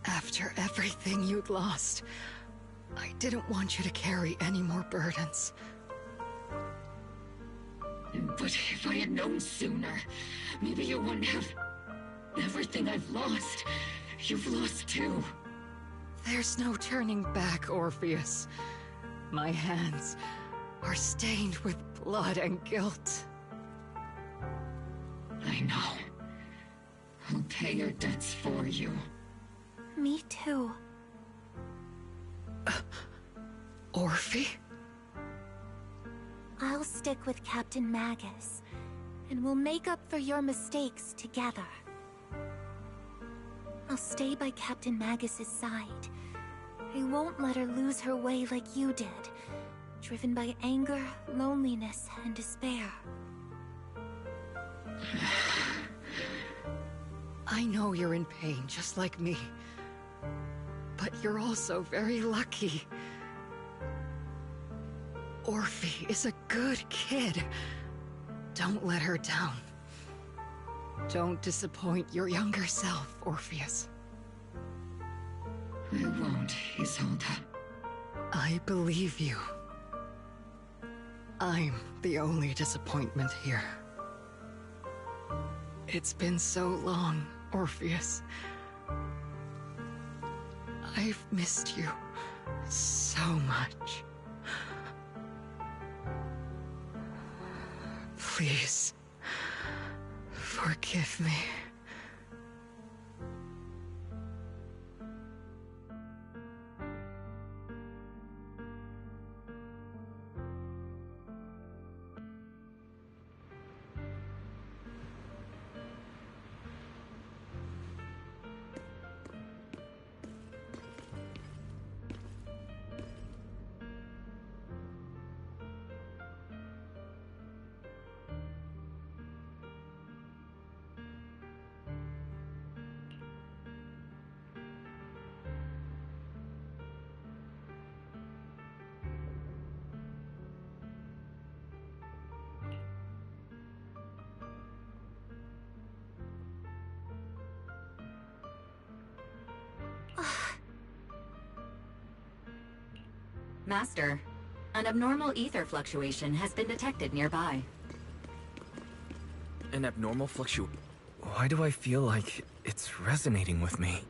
After everything you'd lost, I didn't want you to carry any more burdens. But if I had known sooner, maybe you wouldn't have... Everything I've lost, you've lost too. There's no turning back, Orpheus. My hands are stained with blood and guilt. I know. I'll pay your debts for you. Me too. Orphe? I'll stick with Captain Magus, and we'll make up for your mistakes together. I'll stay by Captain Magus's side. I won't let her lose her way like you did, driven by anger, loneliness, and despair. I know you're in pain, just like me. But you're also very lucky. Orphe is a good kid. Don't let her down. Don't disappoint your younger self, Orpheus. I won't, Isolde. I believe you. I'm the only disappointment here. It's been so long, Orpheus. I've missed you so much. Please, forgive me. Master, an abnormal ether fluctuation has been detected nearby. An abnormal fluctuation? Why do I feel like it's resonating with me?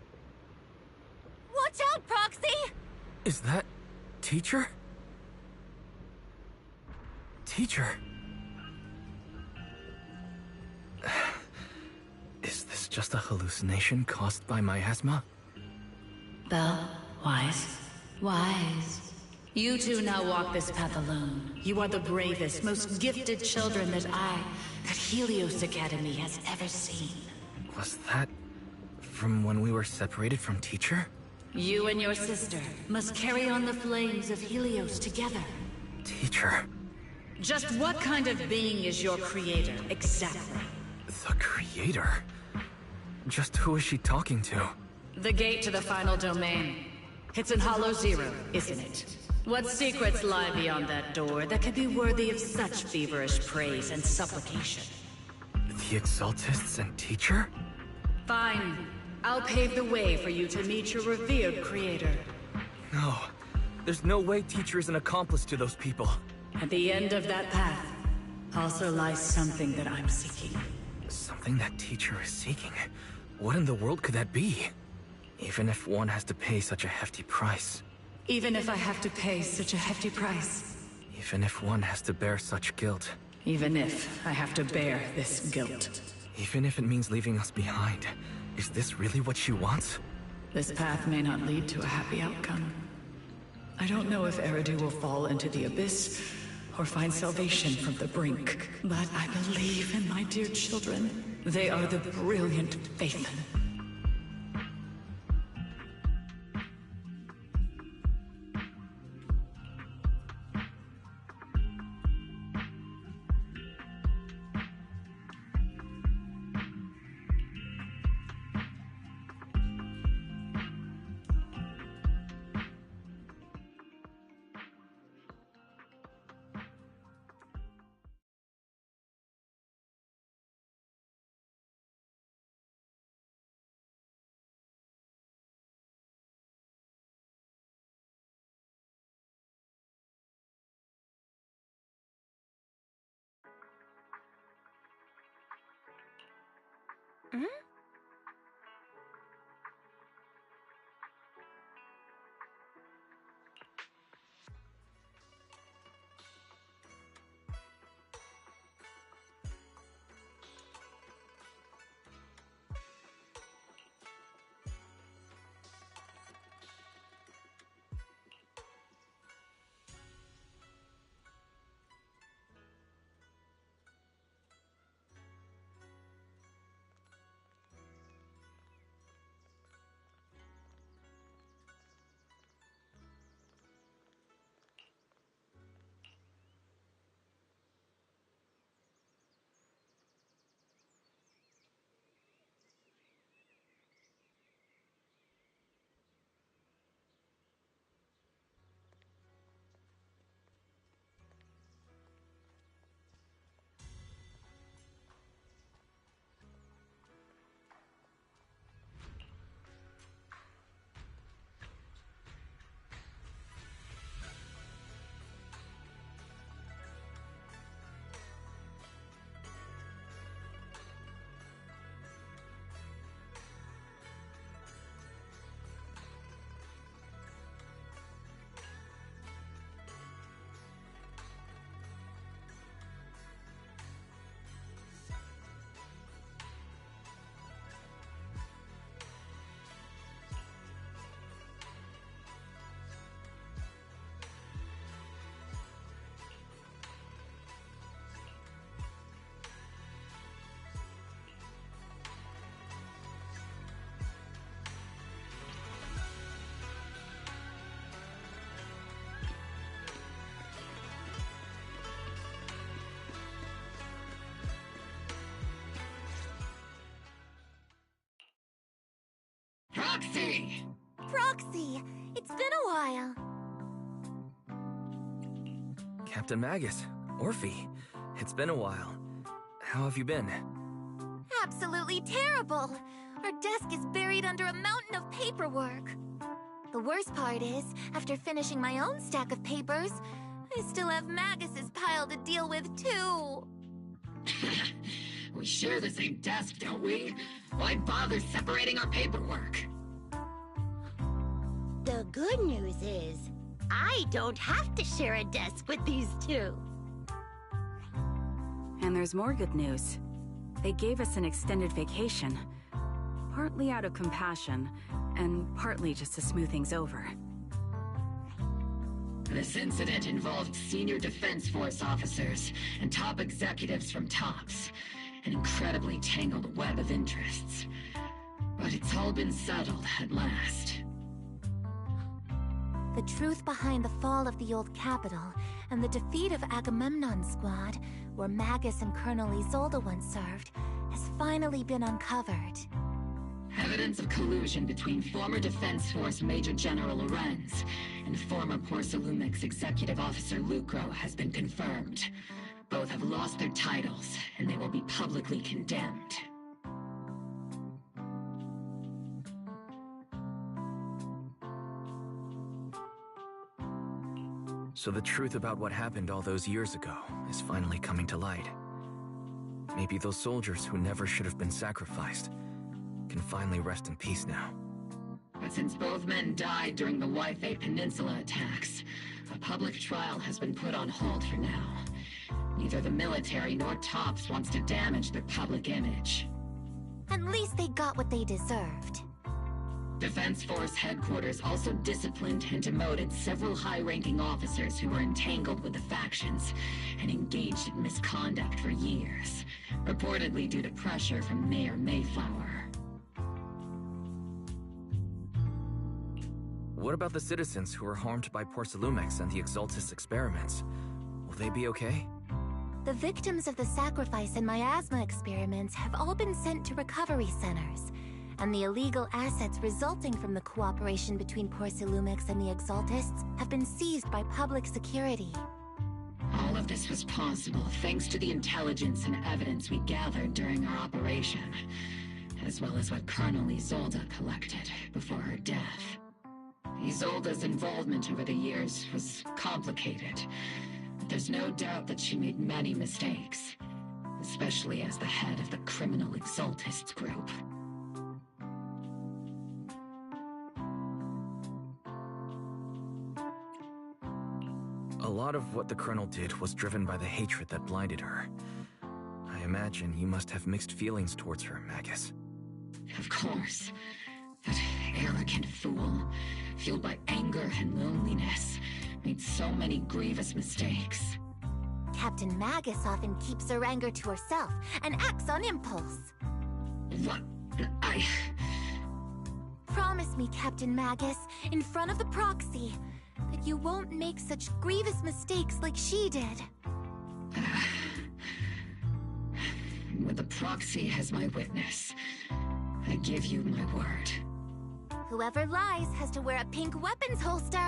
Watch out, Proxy! Is that... Teacher? Teacher? Is this just a hallucination caused by miasma? Belle, Wise. You two now walk this path alone. You are the bravest, most gifted children that Helios Academy has ever seen. Was that... from when we were separated from Teacher? You and your sister must carry on the flames of Helios together. Teacher... Just what kind of being is your creator, exactly? The creator? Just who is she talking to? The gate to the final domain. It's in Hollow Zero, isn't it? What secrets lie beyond that door that could be worthy of such feverish praise and supplication? The Exaltists and Teacher? Fine. I'll pave the way for you to meet your revered creator. No. There's no way Teacher is an accomplice to those people. At the end of that path, also lies something that I'm seeking. Something that Teacher is seeking? What in the world could that be? Even if one has to pay such a hefty price. Even if I have to pay such a hefty price. Even if one has to bear such guilt. Even if I have to bear this guilt. Even if it means leaving us behind. Is this really what she wants? This path may not lead to a happy outcome. I don't know if Eridu will fall into the abyss or find salvation from the brink. But I believe in my dear children. They are the brilliant Phaethon. Proxy! Proxy! It's been a while. Captain Magus, Orphe, it's been a while. How have you been? Absolutely terrible! Our desk is buried under a mountain of paperwork. The worst part is, after finishing my own stack of papers, I still have Magus's pile to deal with too. We share the same desk, don't we? Why bother separating our paperwork? The good news is, I don't have to share a desk with these two. And there's more good news. They gave us an extended vacation. Partly out of compassion, and partly just to smooth things over. This incident involved senior Defense Force officers and top executives from TOPS. An incredibly tangled web of interests. But it's all been settled at last. The truth behind the fall of the old capital and the defeat of Agamemnon's squad, where Magus and Colonel Isolde once served, has finally been uncovered. Evidence of collusion between former Defense Force Major General Lorenz and former Porcelumix Executive Officer Lucro has been confirmed. Both have lost their titles, and they will be publicly condemned. So the truth about what happened all those years ago is finally coming to light. Maybe those soldiers who never should have been sacrificed can finally rest in peace now. But since both men died during the Waifei Peninsula attacks, a public trial has been put on hold for now. Neither the military nor TOPS wants to damage their public image. At least they got what they deserved. Defense Force headquarters also disciplined and demoted several high-ranking officers who were entangled with the factions and engaged in misconduct for years, reportedly due to pressure from Mayor Mayflower. What about the citizens who were harmed by Porcelumix and the Exaltis experiments? Will they be okay? The victims of the sacrifice and miasma experiments have all been sent to recovery centers, and the illegal assets resulting from the cooperation between Porcelumix and the Exaltists have been seized by public security. All of this was possible thanks to the intelligence and evidence we gathered during our operation, as well as what Colonel Isolde collected before her death. Isolde's involvement over the years was complicated, but there's no doubt that she made many mistakes. especially as the head of the criminal Exaltists group. A lot of what the Colonel did was driven by the hatred that blinded her. I imagine you must have mixed feelings towards her, Magus. Of course. That arrogant fool, fueled by anger and loneliness, made so many grievous mistakes. Captain Magus often keeps her anger to herself and acts on impulse. What? Promise me, Captain Magus, in front of the proxy, that you won't make such grievous mistakes like she did. With the proxy as my witness, I give you my word. Whoever lies has to wear a pink weapons holster.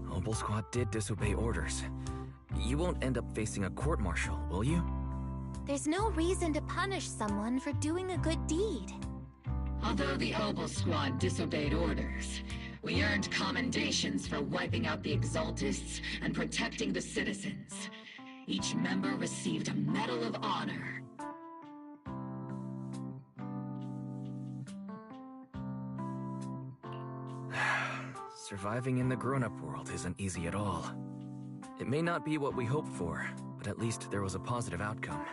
Obel Squad did disobey orders. You won't end up facing a court-martial, will you? There's no reason to punish someone for doing a good deed. Although the Obel Squad disobeyed orders, we earned commendations for wiping out the Exaltists and protecting the citizens. Each member received a Medal of Honor. Surviving in the grown-up world isn't easy at all. It may not be what we hoped for, but at least there was a positive outcome.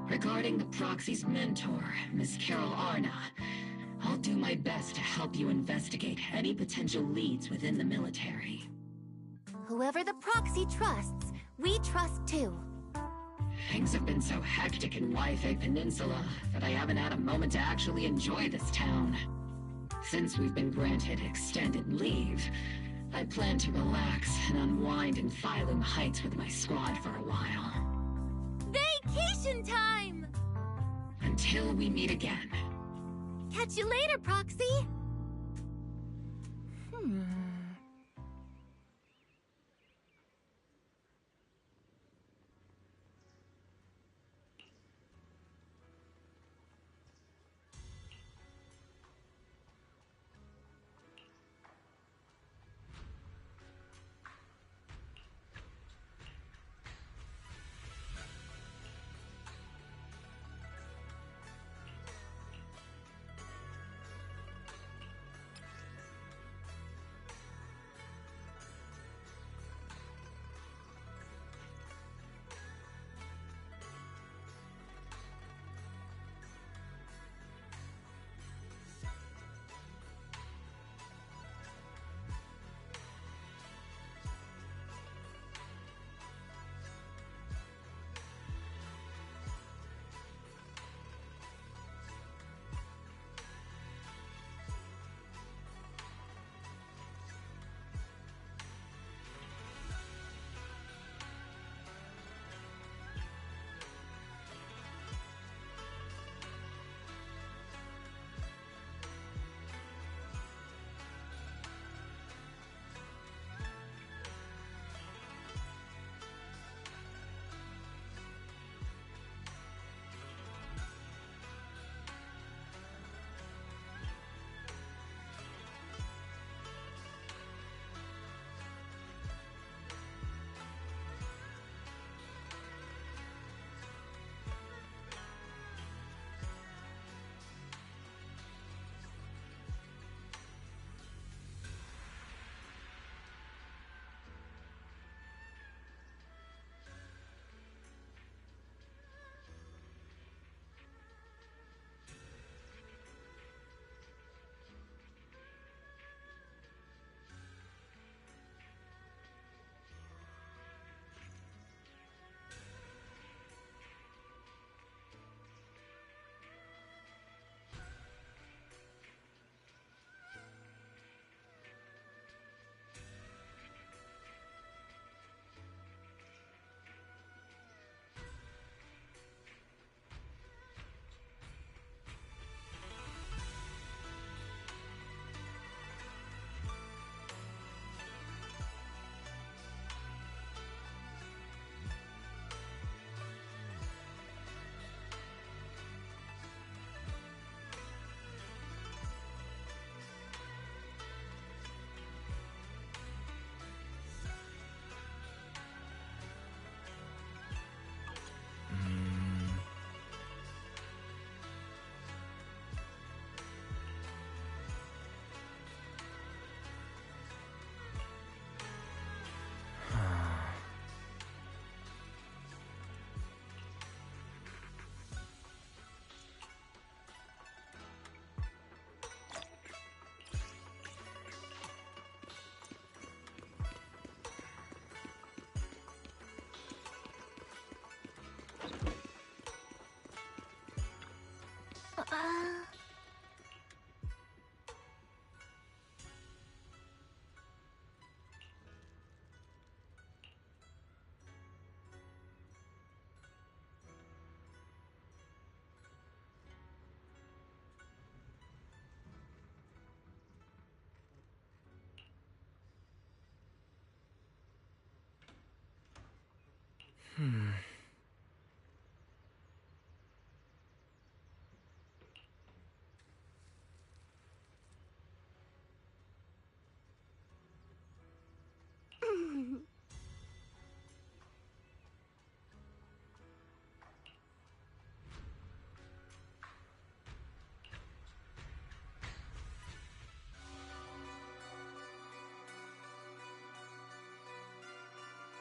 Regarding the proxy's mentor, Miss Carol Arna, I'll do my best to help you investigate any potential leads within the military. Whoever the proxy trusts, we trust too. Things have been so hectic in Yfei Peninsula that I haven't had a moment to actually enjoy this town. Since we've been granted extended leave, I plan to relax and unwind in Phylum Heights with my squad for a while. Vacation time! Until we meet again. Catch you later, Proxy!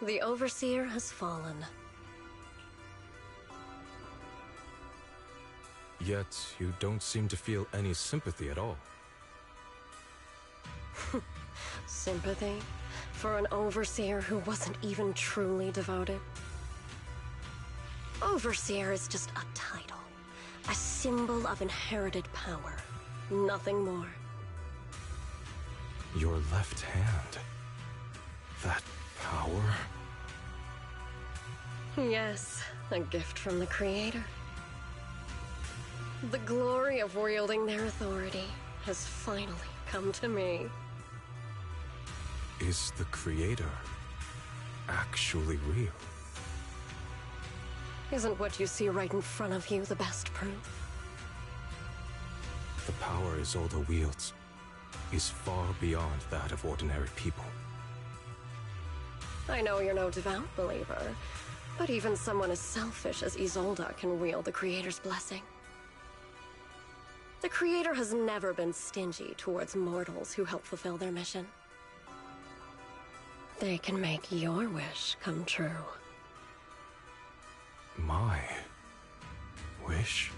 The Overseer has fallen. Yet, you don't seem to feel any sympathy at all. Sympathy? For an Overseer who wasn't even truly devoted? Overseer is just a title. A symbol of inherited power. Nothing more. Your left hand. That power? Yes, a gift from the Creator. The glory of wielding their authority has finally come to me. Is the Creator actually real? Isn't what you see right in front of you the best proof? The power Isolde wields is far beyond that of ordinary people. I know you're no devout believer, but even someone as selfish as Isolde can wield the Creator's blessing. The Creator has never been stingy towards mortals who help fulfill their mission. They can make your wish come true. My wish?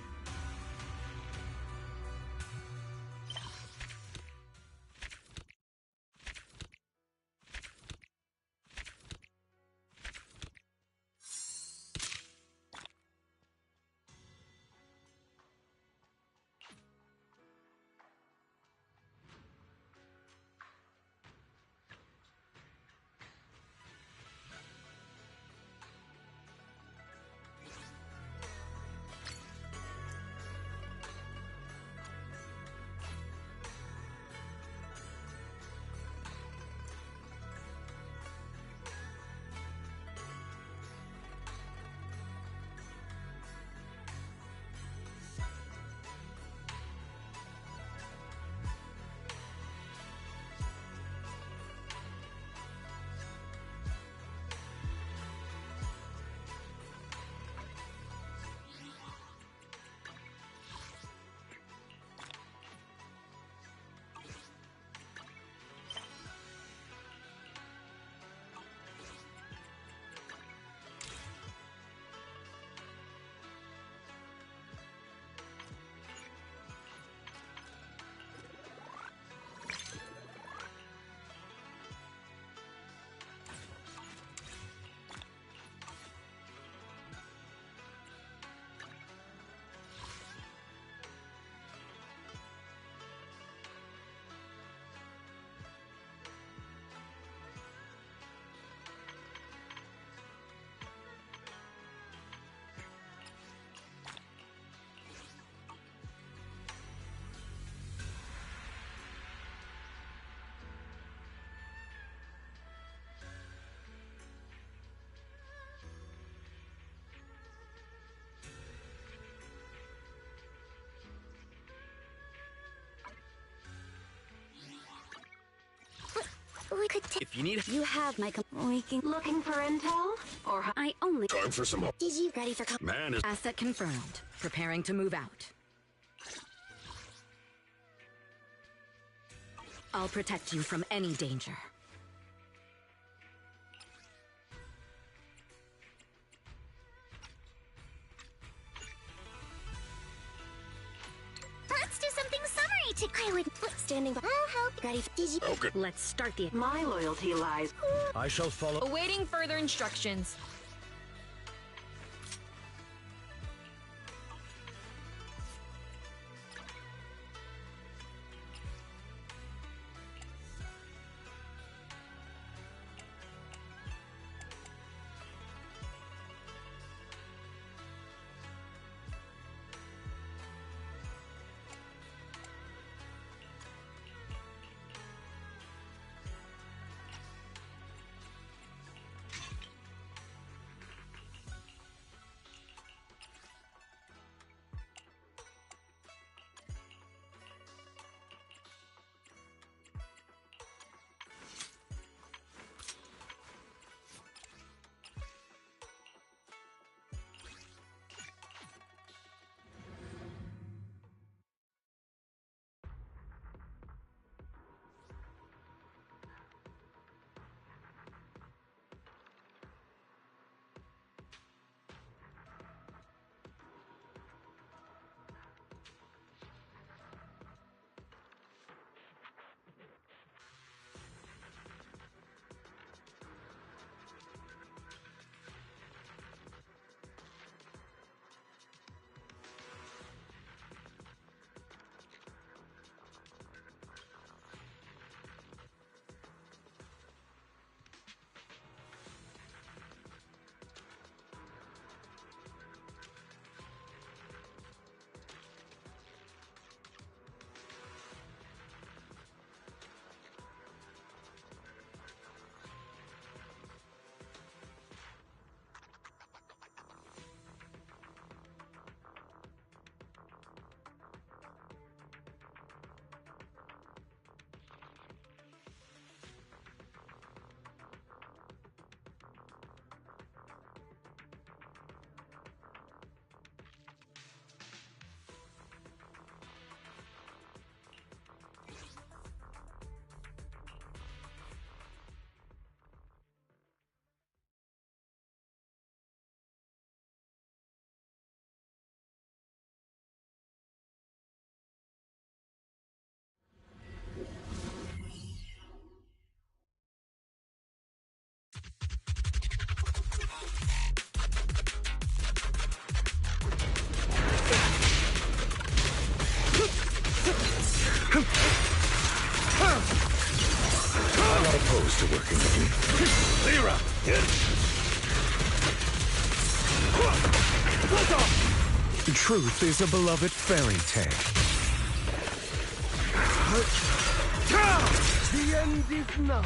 We could if you need... You have my... Looking for intel? Or I only... Time for some more. Did you ready for... Man is... Asset confirmed. Preparing to move out. I'll protect you from any danger. Let's do something summary to... I would... Standing by... I'll help. Ready for... Did you... Okay. Let's start the... My loyalty lies... I shall follow... Awaiting further instructions. used to working with me. Lyra! Truth is a beloved fairy tale. The end is nigh.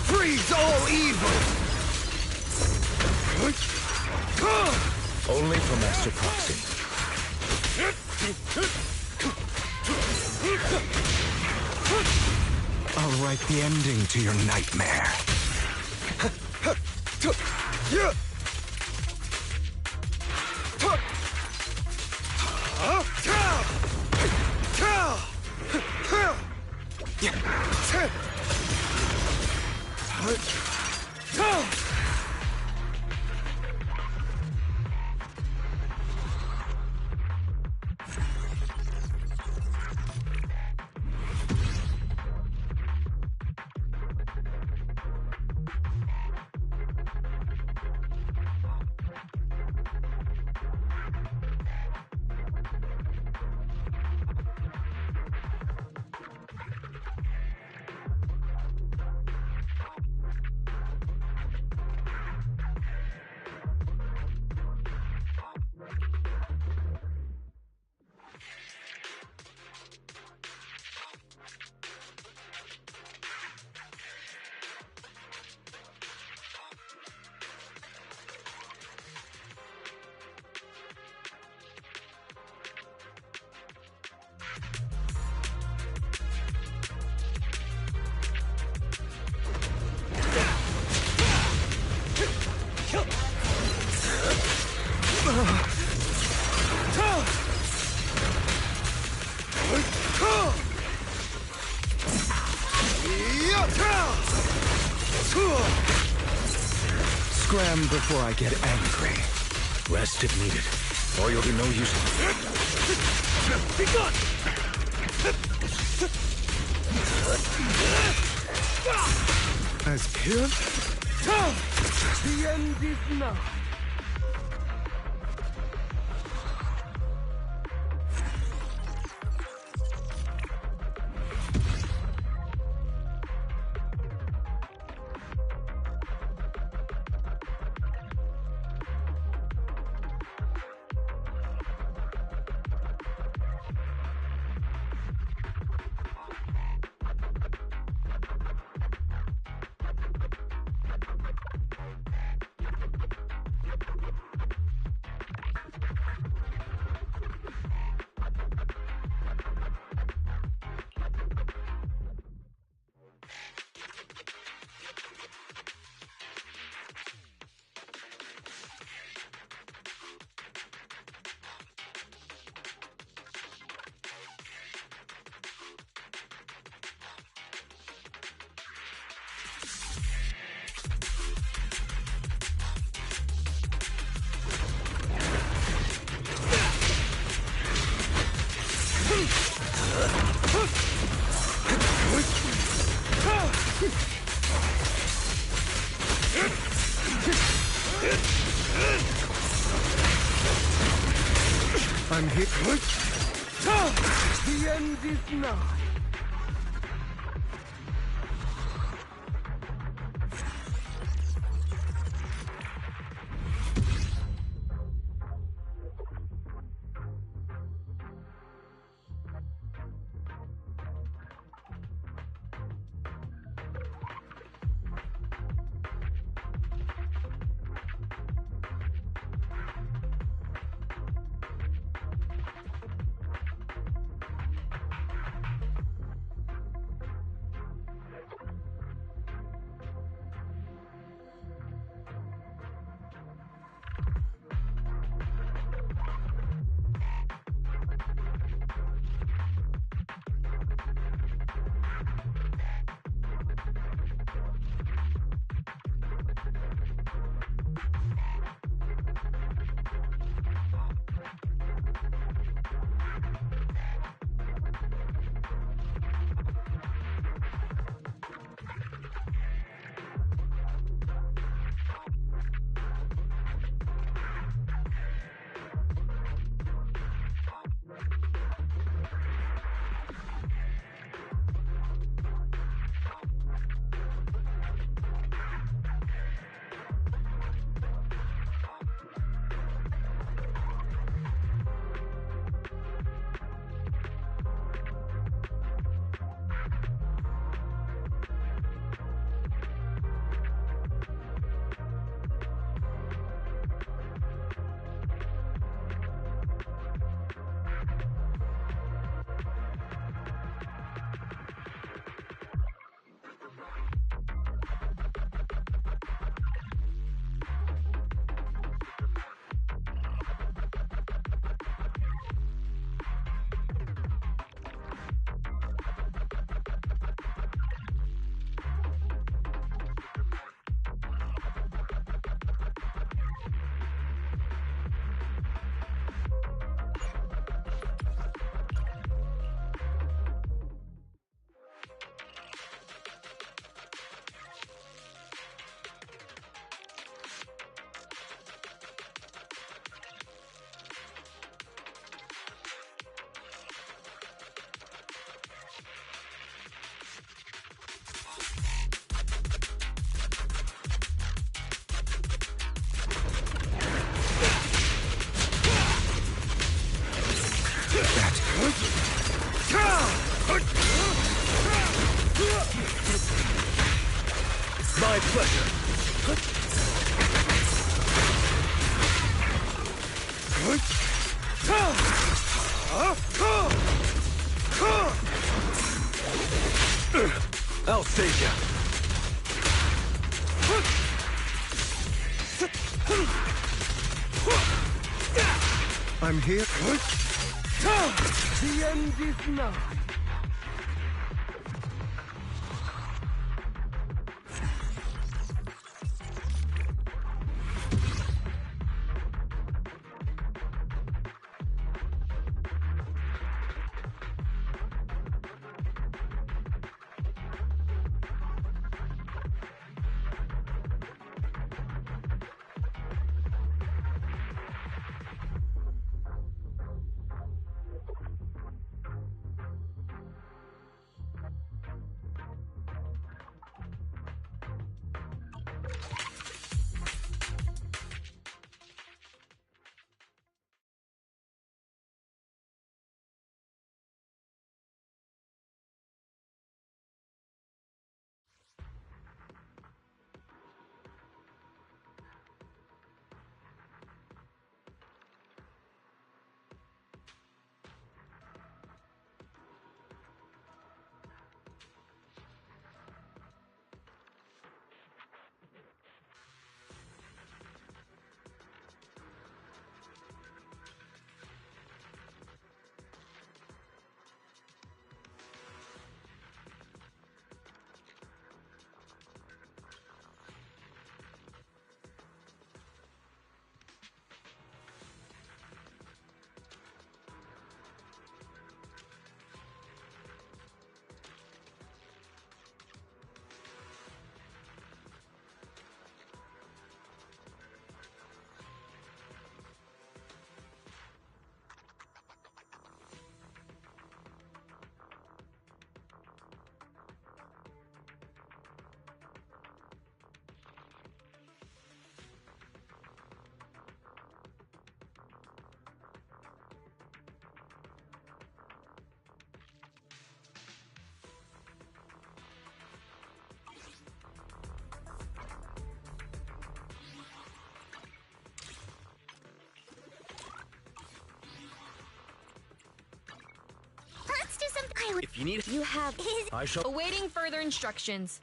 Freeze all evil! Only for Master Proxy. I'll write the ending to your nightmare. Scram before I get angry. Rest if needed, or you'll be no use. Be gone! As killed? The end is nigh. I'm hit. The end is nigh. I'm here. The end is nigh. Let's do some. If you need, You have his. I shall. Awaiting further instructions.